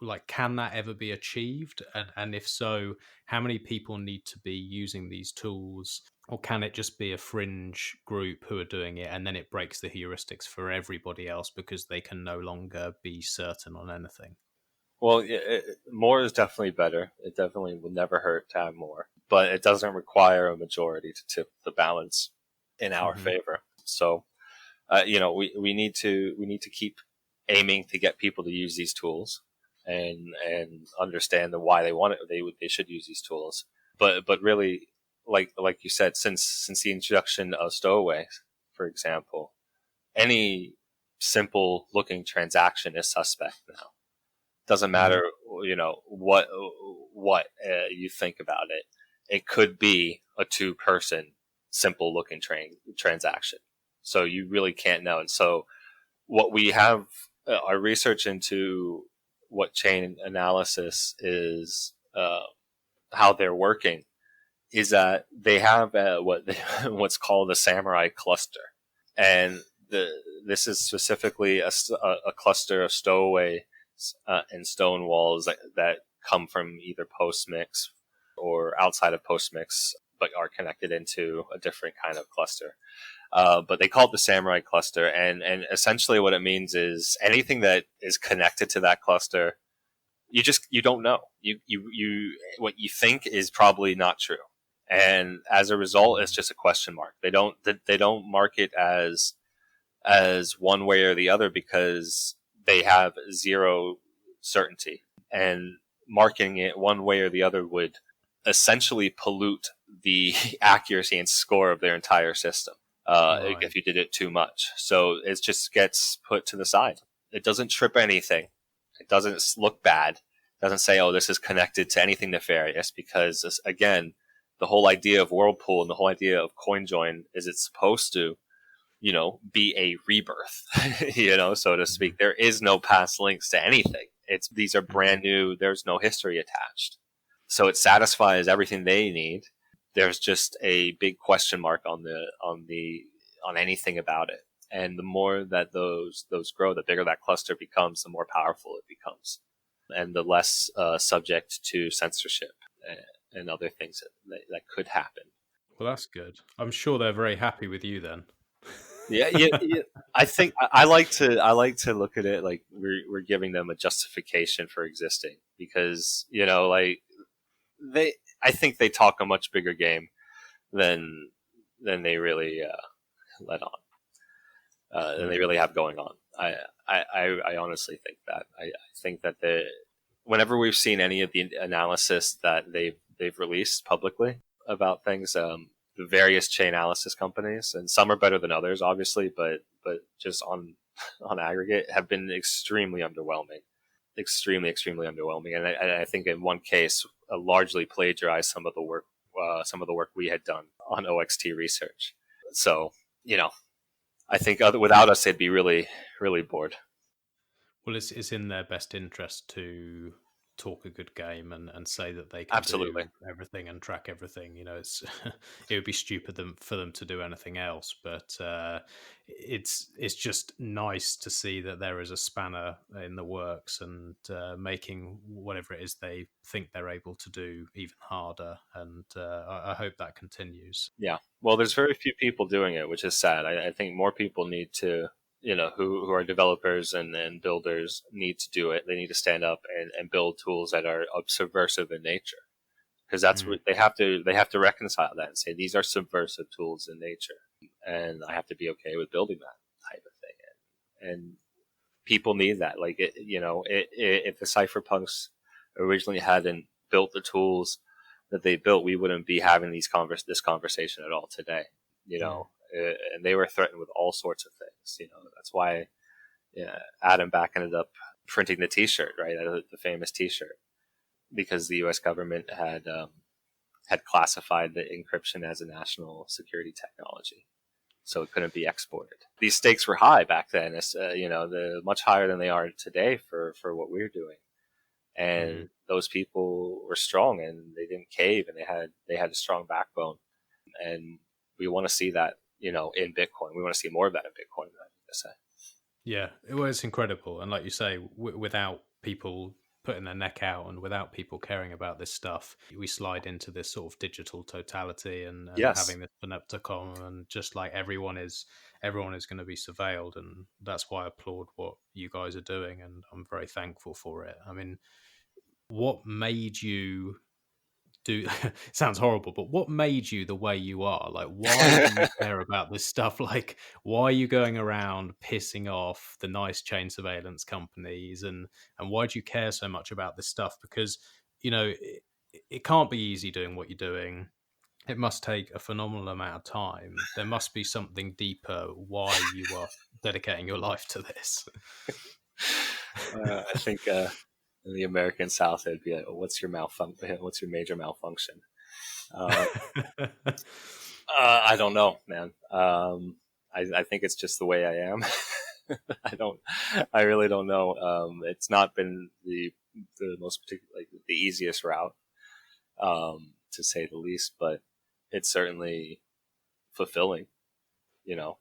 like, can that ever be achieved? And if so, how many people need to be using these tools? Or can it just be a fringe group who are doing it, and then it breaks the heuristics for everybody else because they can no longer be certain on anything? Well, more is definitely better. It definitely would never hurt to have more, but it doesn't require a majority to tip the balance in our favor. So, we need to keep aiming to get people to use these tools and understand why they want it. They should use these tools. But really, like you said, since the introduction of Stowaway, for example, any simple looking transaction is suspect now. Doesn't matter, what you think about it. It could be a 2-person simple looking transaction. So you really can't know. And so what we have, our research into what chain analysis is, how they're working, is that they have what's called a Samourai cluster, and this is specifically a cluster of stowaway and Stonewalls that come from either postmix or outside of postmix, but are connected into a different kind of cluster. But they call it the Samourai cluster, and essentially what it means is anything that is connected to that cluster, you don't know. You what you think is probably not true, and as a result, it's just a question mark. They don't mark it as one way or the other because they have zero certainty, and marking it one way or the other would essentially pollute the accuracy and score of their entire system if you did it too much. So it just gets put to the side. It doesn't trip anything. It doesn't look bad. It doesn't say, oh, this is connected to anything nefarious, because, again, the whole idea of Whirlpool and the whole idea of Coinjoin is it's supposed to be a rebirth, so to speak. There is no past links to anything. These are brand new. There's no history attached. So it satisfies everything they need. There's just a big question mark on anything about it. And the more that those grow, the bigger that cluster becomes, the more powerful it becomes, and the less subject to censorship and other things that could happen. Well, that's good. I'm sure they're very happy with you then. Yeah. I think I like to look at it like we're giving them a justification for existing, because I think they talk a much bigger game than they really let on, than they really have going on. I honestly think that. I think that whenever we've seen any of the analysis that they've released publicly about things, the various chain analysis companies, and some are better than others, obviously, but just on aggregate, have been extremely underwhelming. Extremely underwhelming. And I think in one case, largely plagiarized some of the work we had done on OXT research. So, I think without us, they'd be really, really bored. Well, it's in their best interest to talk a good game and say that they can Absolutely do everything and track everything. It's it would be stupid for them to do anything else. But it's just nice to see that there is a spanner in the works and making whatever it is they think they're able to do even harder. And I hope that continues. Yeah. Well, there's very few people doing it, which is sad. I think more people need to, who are developers and builders need to do it. They need to stand up and build tools that are subversive in nature, because that's what they have to reconcile that and say, these are subversive tools in nature, and I have to be okay with building that type of thing. And people need that. Like, if the cypherpunks originally hadn't built the tools that they built, we wouldn't be having this conversation at all today. And they were threatened with all sorts of things. That's why Adam Back ended up printing the T-shirt, right? The famous T-shirt, because the U.S. government had classified the encryption as a national security technology, so it couldn't be exported. These stakes were high back then. They're much higher than they are today for what we're doing. And those people were strong, and they didn't cave, and they had a strong backbone. And we want to see that, in Bitcoin. We want to see more of that in Bitcoin, I say. Yeah, it was incredible. And like you say, without people putting their neck out, and without people caring about this stuff, we slide into this sort of digital totality and Yes. having this panopticon, and just like everyone is going to be surveilled. And that's why I applaud what you guys are doing, and I'm very thankful for it. I mean, what made you do sounds horrible, but what made you the way you are? Like, why do you care about this stuff? Like, why are you going around pissing off the nice chain surveillance companies, and why do you care so much about this stuff? Because, you know, it can't be easy doing what you're doing. It must take a phenomenal amount of time. There must be something deeper why you are dedicating your life to this. I think in the American South, it'd be like, oh, what's your major malfunction? I don't know, man. I think it's just the way I am. I really don't know. It's not been the most particular, like the easiest route, to say the least, but it's certainly fulfilling. You know,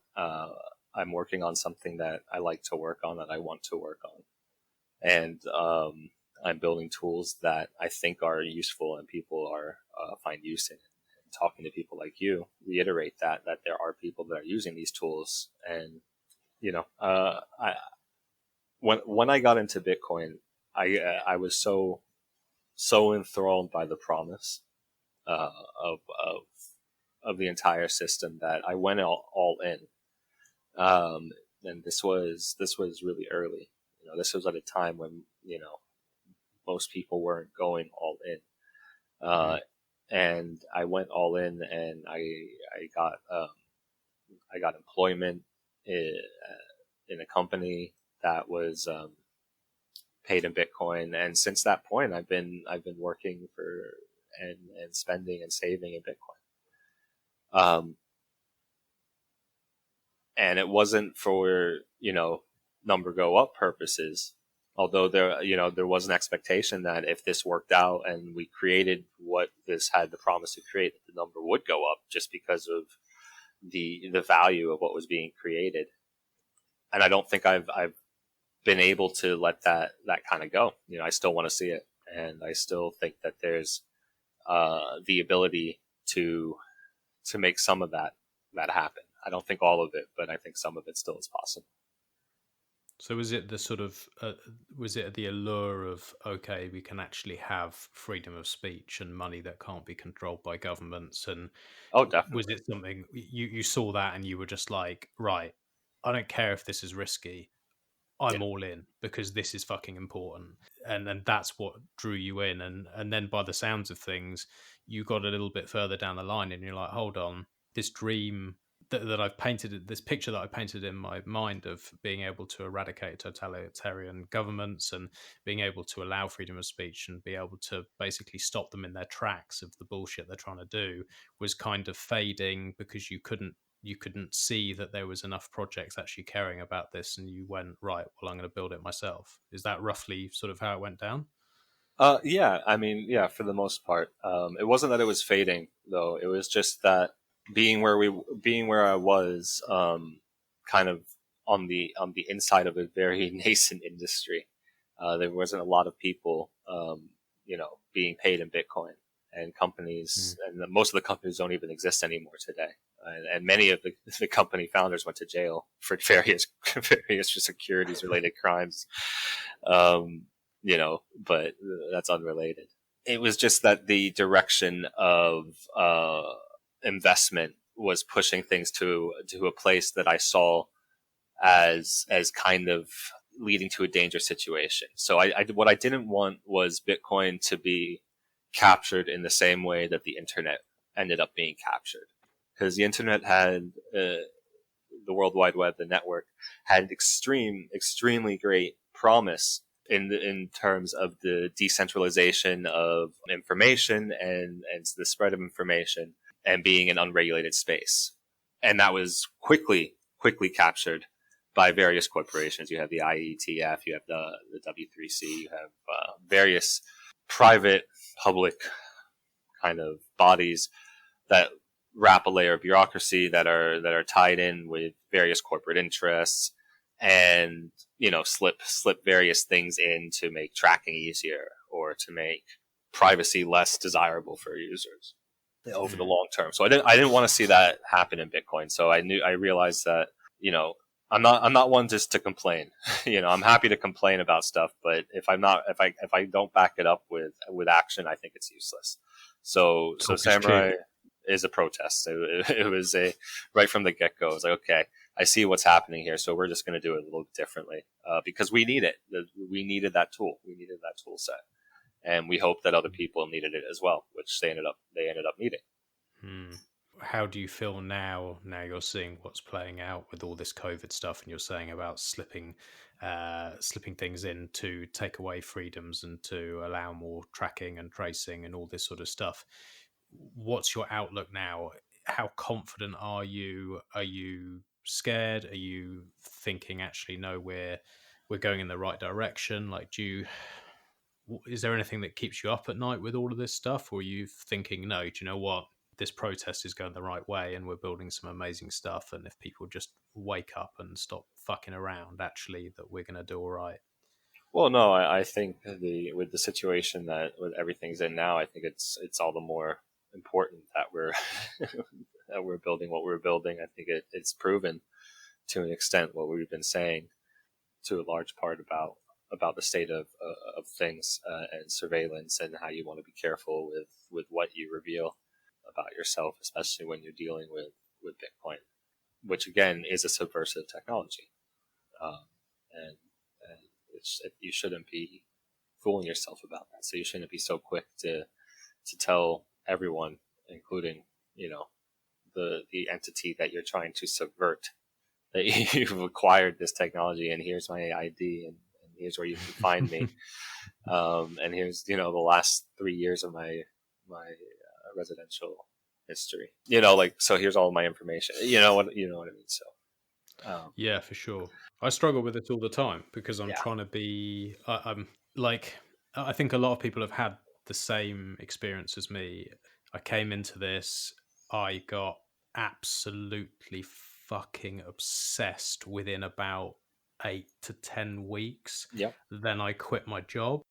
I'm working on something that I like to work on, that I want to work on. And I'm building tools that I think are useful and people are find use in. And talking to people like you, reiterate that there are people that are using these tools. And you know, when I got into Bitcoin, I was so enthralled by the promise of the entire system that I went all in. And this was really early. You know, this was at a time when, you know, most people weren't going all in. And I went all in, and I got employment in a company that was paid in Bitcoin. And since that point, I've been working for and spending and saving in Bitcoin. And it wasn't for, you know, number go up purposes, although there was an expectation that if this worked out and we created what this had the promise to create, the number would go up just because of the value of what was being created. And I don't think I've been able to let that kind of go. You know, I still want to see it, and I still think that there's the ability to make some of that happen. I don't think all of it, but I think some of it still is possible. So was it the sort of was it the allure of, okay, we can actually have freedom of speech and money that can't be controlled by governments? And oh, definitely. Was it something you saw that and you were just like, right, I don't care if this is risky, I'm all in because this is fucking important, and that's what drew you in, and then by the sounds of things, you got a little bit further down the line, and you're like, hold on, this dream that I've painted, this picture that I painted in my mind of being able to eradicate totalitarian governments and being able to allow freedom of speech and be able to basically stop them in their tracks of the bullshit they're trying to do, was kind of fading because you couldn't see that there was enough projects actually caring about this, and you went, right, well, I'm going to build it myself. Is that roughly sort of how it went down? Yeah, I mean, yeah, for the most part. It wasn't that it was fading, though. It was just that being where I was, kind of on the inside of a very nascent industry. There wasn't a lot of people, being paid in Bitcoin, and companies, and most of the companies don't even exist anymore today. And many of the company founders went to jail for various securities related crimes. But that's unrelated. It was just that the direction of investment was pushing things to a place that I saw as kind of leading to a dangerous situation. So what I didn't want was Bitcoin to be captured in the same way that the internet ended up being captured, because the internet had the World Wide Web, the network, had extremely great promise in terms of the decentralization of information and the spread of information, and being an unregulated space. And that was quickly captured by various corporations. You have the IETF, you have the W3C, you have various private, public kind of bodies that wrap a layer of bureaucracy that are tied in with various corporate interests. And slip various things in to make tracking easier or to make privacy less desirable for users over the long term. So I didn't want to see that happen in Bitcoin. So I realized that, I'm not one just to complain. I'm happy to complain about stuff, but if I don't back it up with action, I think it's useless. So Samurai is a protest. It was right from the get go. It was like, okay, I see what's happening here, so we're just going to do it a little differently because we need it. We needed that tool. We needed that tool set, and we hope that other people needed it as well, which they ended up needing. How do you feel now? Now you're seeing what's playing out with all this COVID stuff, and you're saying about slipping things in to take away freedoms and to allow more tracking and tracing and all this sort of stuff. What's your outlook now? How confident are you? Are you scared? Are you thinking actually no, we're going in the right direction? Like, is there anything that keeps you up at night with all of this stuff, or are you thinking, no, do you know what? This protest is going the right way and we're building some amazing stuff, and if people just wake up and stop fucking around, actually, that we're going to do all right? Well, no, I think with the situation that with everything's in now, I think it's all the more important that we're that we're building what we're building. I think it's proven to an extent what we've been saying to a large part about the state of things and surveillance, and how you want to be careful with what you reveal about yourself, especially when you're dealing with Bitcoin, which again is a subversive technology, and you shouldn't be fooling yourself about that. So you shouldn't be so quick to tell everyone, including the entity that you're trying to subvert, that you've acquired this technology, and here's my ID, and here's where you can find me, and here's the last 3 years of my residential history. So here's all my information. You know what I mean? So yeah, for sure. I struggle with it all the time because I'm Yeah. trying to be. I'm like, I think a lot of people have had the same experience as me. I came into this, I got absolutely fucking obsessed within about 8 to 10 weeks. Yep. Then I quit my job,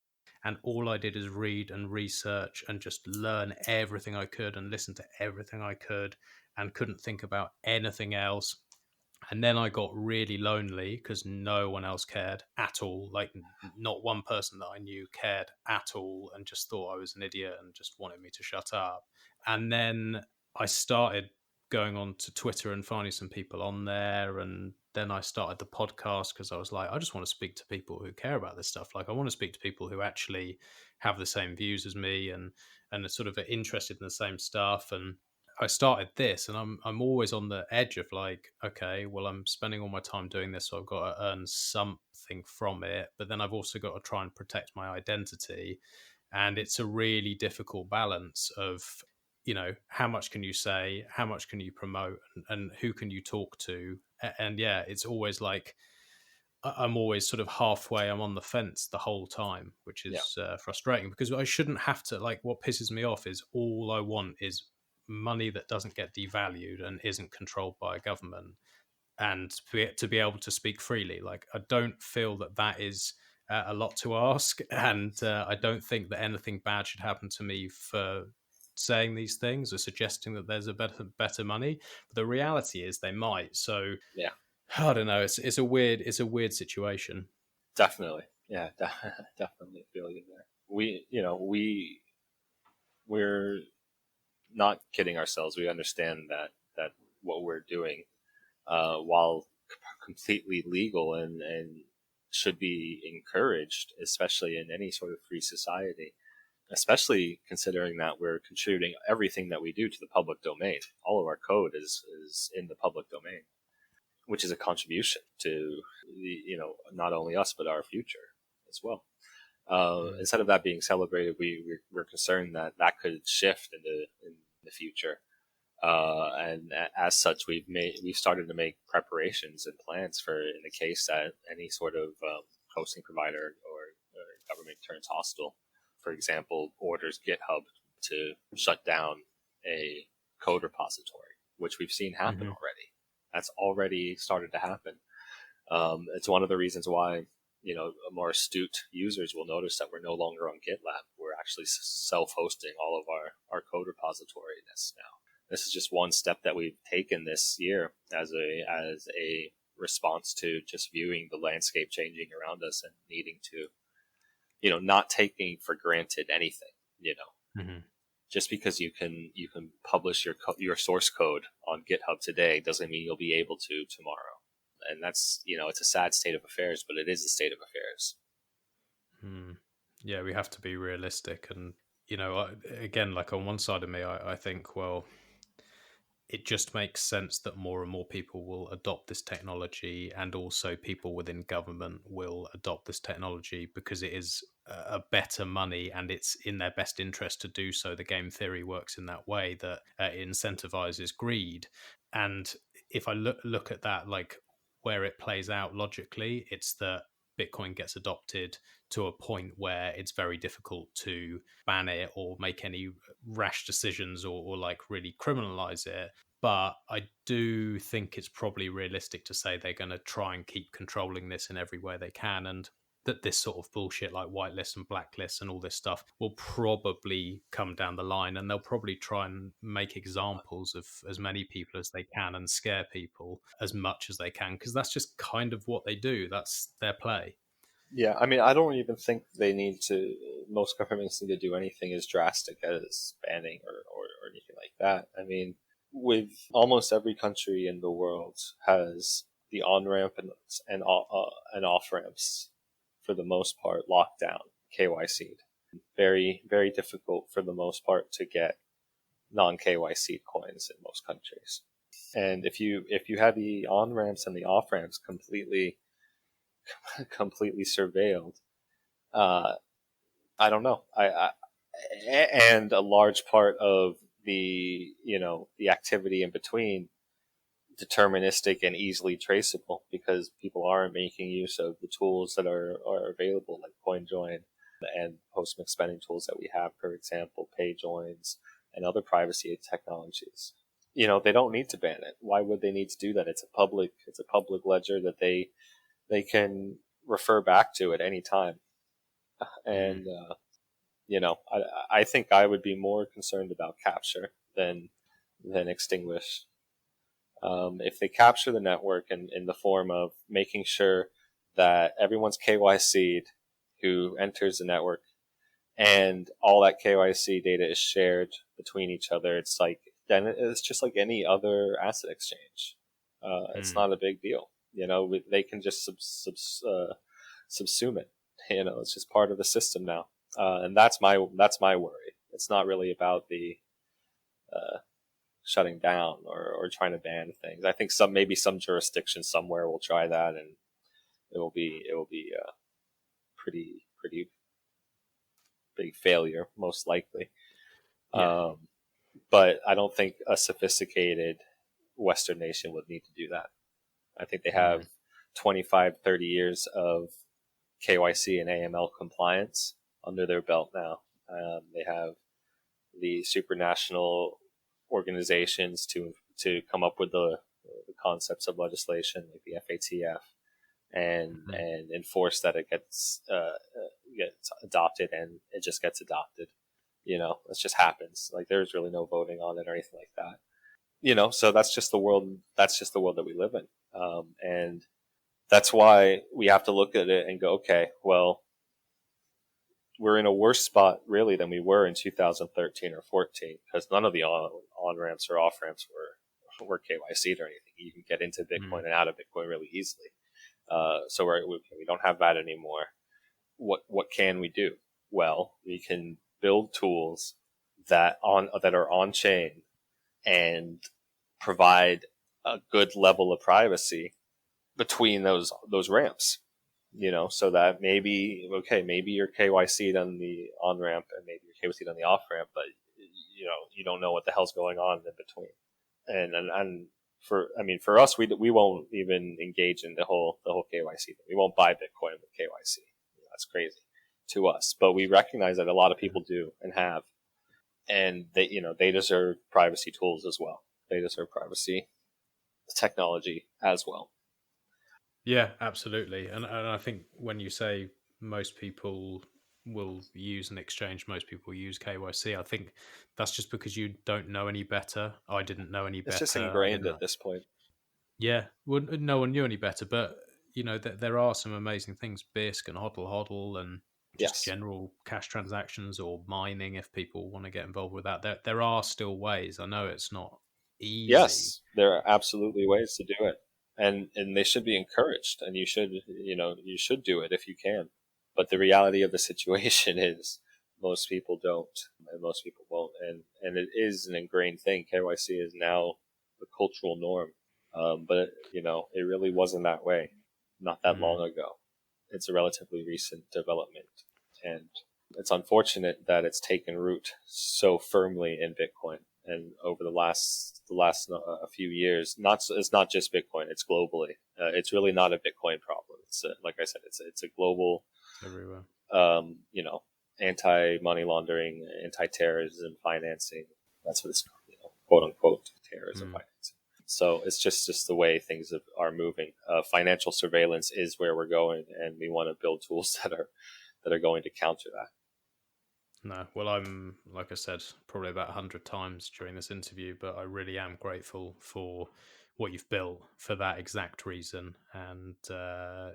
and all I did is read and research and just learn everything I could and listen to everything I could, and couldn't think about anything else. And then I got really lonely because no one else cared at all. Like, not one person that I knew cared at all, and just thought I was an idiot and just wanted me to shut up. And then I started going on to Twitter and finding some people on there. And then I started the podcast because I was like, I just want to speak to people who care about this stuff. Like, I want to speak to people who actually have the same views as me and are sort of interested in the same stuff. And I started this, and I'm always on the edge of like, okay, well, I'm spending all my time doing this, so I've got to earn something from it. But then I've also got to try and protect my identity. And it's a really difficult balance of, how much can you say, how much can you promote, and who can you talk to? And yeah, it's always like, I'm always sort of halfway. I'm on the fence the whole time, which is frustrating because I shouldn't have to. Like, what pisses me off is all I want is money that doesn't get devalued and isn't controlled by a government, and to be able to speak freely. Like, I don't feel that is a lot to ask, and I don't think that anything bad should happen to me for saying these things or suggesting that there's a better money. But the reality is they might. So Yeah. I don't know. It's a weird situation. Definitely. Yeah. Definitely feel you there. We're not kidding ourselves. We understand that what we're doing, while completely legal and should be encouraged, especially in any sort of free society, especially considering that we're contributing everything that we do to the public domain. All of our code is in the public domain, which is a contribution to not only us but our future as well. Instead of that being celebrated, we're concerned that could shift in the future, and as such, we've started to make preparations and plans for, in the case that any sort of hosting provider or government turns hostile. For example, orders GitHub to shut down a code repository, which we've seen happen already. That's already started to happen. It's one of the reasons why, more astute users will notice that we're no longer on GitLab. We're actually self-hosting all of our code repository now. This is just one step that we've taken this year as a response to just viewing the landscape changing around us and needing to, not taking for granted anything, Mm-hmm. Just because you can publish your source code on GitHub today doesn't mean you'll be able to tomorrow. And that's, it's a sad state of affairs, but it is the state of affairs. Yeah, we have to be realistic. And, again, like on one side of me, I think, well, it just makes sense that more and more people will adopt this technology, and also people within government will adopt this technology because it is a better money and it's in their best interest to do so. The game theory works in that way, that it incentivizes greed. And if I look at that, like where it plays out logically, it's that Bitcoin gets adopted to a point where it's very difficult to ban it or make any rash decisions or like really criminalize it. But I do think it's probably realistic to say they're going to try and keep controlling this in every way they can, and that this sort of bullshit like whitelists and blacklists and all this stuff will probably come down the line, and they'll probably try and make examples of as many people as they can and scare people as much as they can, because that's just kind of what they do. That's their play. Yeah, I mean, I don't even think most governments need to do anything as drastic as banning or anything like that. I mean, with almost every country in the world has the on-ramp and off-ramps, for the most part, locked down, KYC'd. Very, very difficult for the most part to get non-KYC coins in most countries. And if you have the on-ramps and the off-ramps completely surveilled, I don't know. And a large part of the activity in between deterministic and easily traceable, because people aren't making use of the tools that are available, like Coinjoin and post-mix spending tools that we have, for example, PayJoins and other privacy technologies. They don't need to ban it. Why would they need to do that? It's a public ledger that they can refer back to at any time. And, I think I would be more concerned about capture than extinguish. If they capture the network in the form of making sure that everyone's KYC'd who enters the network, and all that KYC data is shared between each other, then it's just like any other asset exchange. It's not a big deal. They can just subsume it. It's just part of the system now. And that's my worry. It's not really about the shutting down or trying to ban things. I think maybe some jurisdiction somewhere will try that, and it will be pretty big failure, most likely. Yeah. But I don't think a sophisticated Western nation would need to do that. I think they have 25, 30 years of KYC and AML compliance under their belt now. They have the supranational organizations to come up with the concepts of legislation, like the FATF, and enforce that it gets adopted, and it just gets adopted. It just happens. Like, there's really no voting on it or anything like that. So that's just the world. That's just the world that we live in, and that's why we have to look at it and go, okay, well, we're in a worse spot really than we were in 2013 or 14, because none of the on-ramps or off-ramps were KYC'd or anything. You can get into Bitcoin and out of Bitcoin really easily. So we don't have that anymore. What can we do? Well, we can build tools that are on chain and provide a good level of privacy between those ramps. So that maybe you're KYC'd on the on ramp and maybe you're KYC'd on the off ramp, but you don't know what the hell's going on in between. And for us, we won't even engage in the whole KYC thing. We won't buy Bitcoin with KYC. That's crazy to us, but we recognize that a lot of people do and have, and they deserve privacy tools as well. They deserve privacy technology as well. Yeah, absolutely. And I think when you say most people will use an exchange, most people use KYC, I think that's just because you don't know any better. I didn't know any It's just better. I ingrained didn't at know. this point. Yeah, well, no one knew any better. But there are some amazing things, Bisq and Hodl Hodl, and just Yes. general cash transactions or mining. If people want to get involved with that, there are still ways. I know it's not easy. Yes, there are absolutely ways to do it, and they should be encouraged, and you should do it if you can. But the reality of the situation is most people don't, and most people won't, and it is an ingrained thing. KYC is now the cultural norm, but it really wasn't that way not that long ago. It's a relatively recent development, and it's unfortunate that it's taken root so firmly in Bitcoin. And over the last few years, it's not just Bitcoin; it's globally. It's really not a Bitcoin problem. It's like I said, it's a global, Everywhere. um, you know, anti-money laundering, anti-terrorism financing. That's what it's called, quote unquote terrorism financing. So it's just the way things are moving. Financial surveillance is where we're going, and we want to build tools that are going to counter that. No, well, I'm, like I said, probably about 100 times during this interview, but I really am grateful for what you've built for that exact reason. And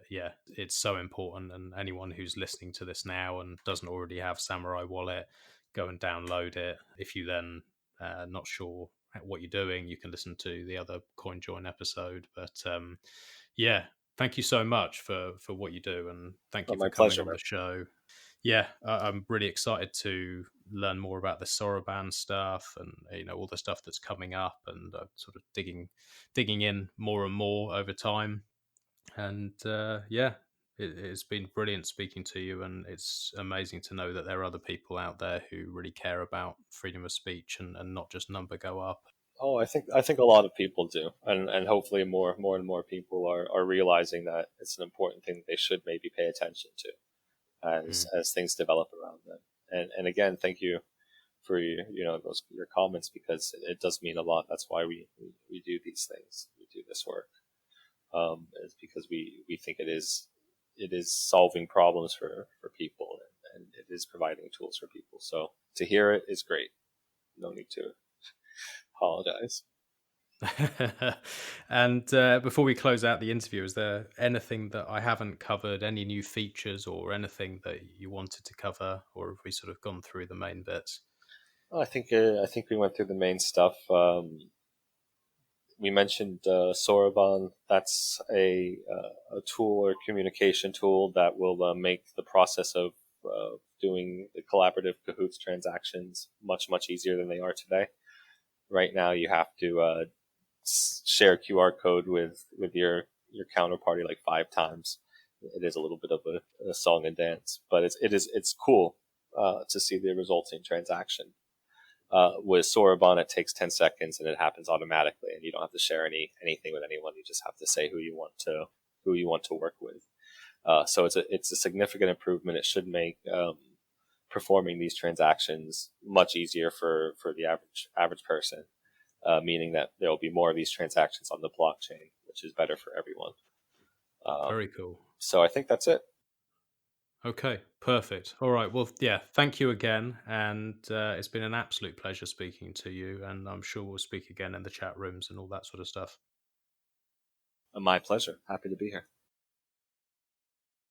yeah, it's so important. And anyone who's listening to this now and doesn't already have Samourai Wallet, go and download it. If you then not sure what you're doing, you can listen to the other Coinjoin episode. But yeah, thank you so much for what you do. And thank you for My coming pleasure, on man. the show. Yeah, I'm really excited to learn more about the Soroban stuff and all the stuff that's coming up, and sort of digging in more and more over time. And yeah, it's been brilliant speaking to you, and it's amazing to know that there are other people out there who really care about freedom of speech and not just number go up. Oh, I think a lot of people do, and hopefully more and more people are realizing that it's an important thing that they should maybe pay attention to as things develop around them. And again, thank you for your comments, because it does mean a lot. That's why we do these things. We do this work. Is because we think it is solving problems for people, and it is providing tools for people. So to hear it is great. No need to apologize. And before we close out the interview, is there anything that I haven't covered, any new features or anything that you wanted to cover, or have we sort of gone through the main bits? Well, I think we went through the main stuff. We mentioned Soroban. That's a tool or communication tool that will make the process of doing the collaborative Cahoots transactions much easier than they are today. Right now, you have to share QR code with your counterparty like 5 times. It is a little bit of a song and dance, but it's cool to see the resulting transaction. With Soroban, it takes 10 seconds and it happens automatically, and you don't have to share anything with anyone. You just have to say who you want to work with. So it's a significant improvement. It should make performing these transactions much easier for the average person, meaning that there will be more of these transactions on the blockchain, which is better for everyone. Very cool. So I think that's it. Okay, perfect. All right. Well, yeah, thank you again. And it's been an absolute pleasure speaking to you. And I'm sure we'll speak again in the chat rooms and all that sort of stuff. My pleasure. Happy to be here.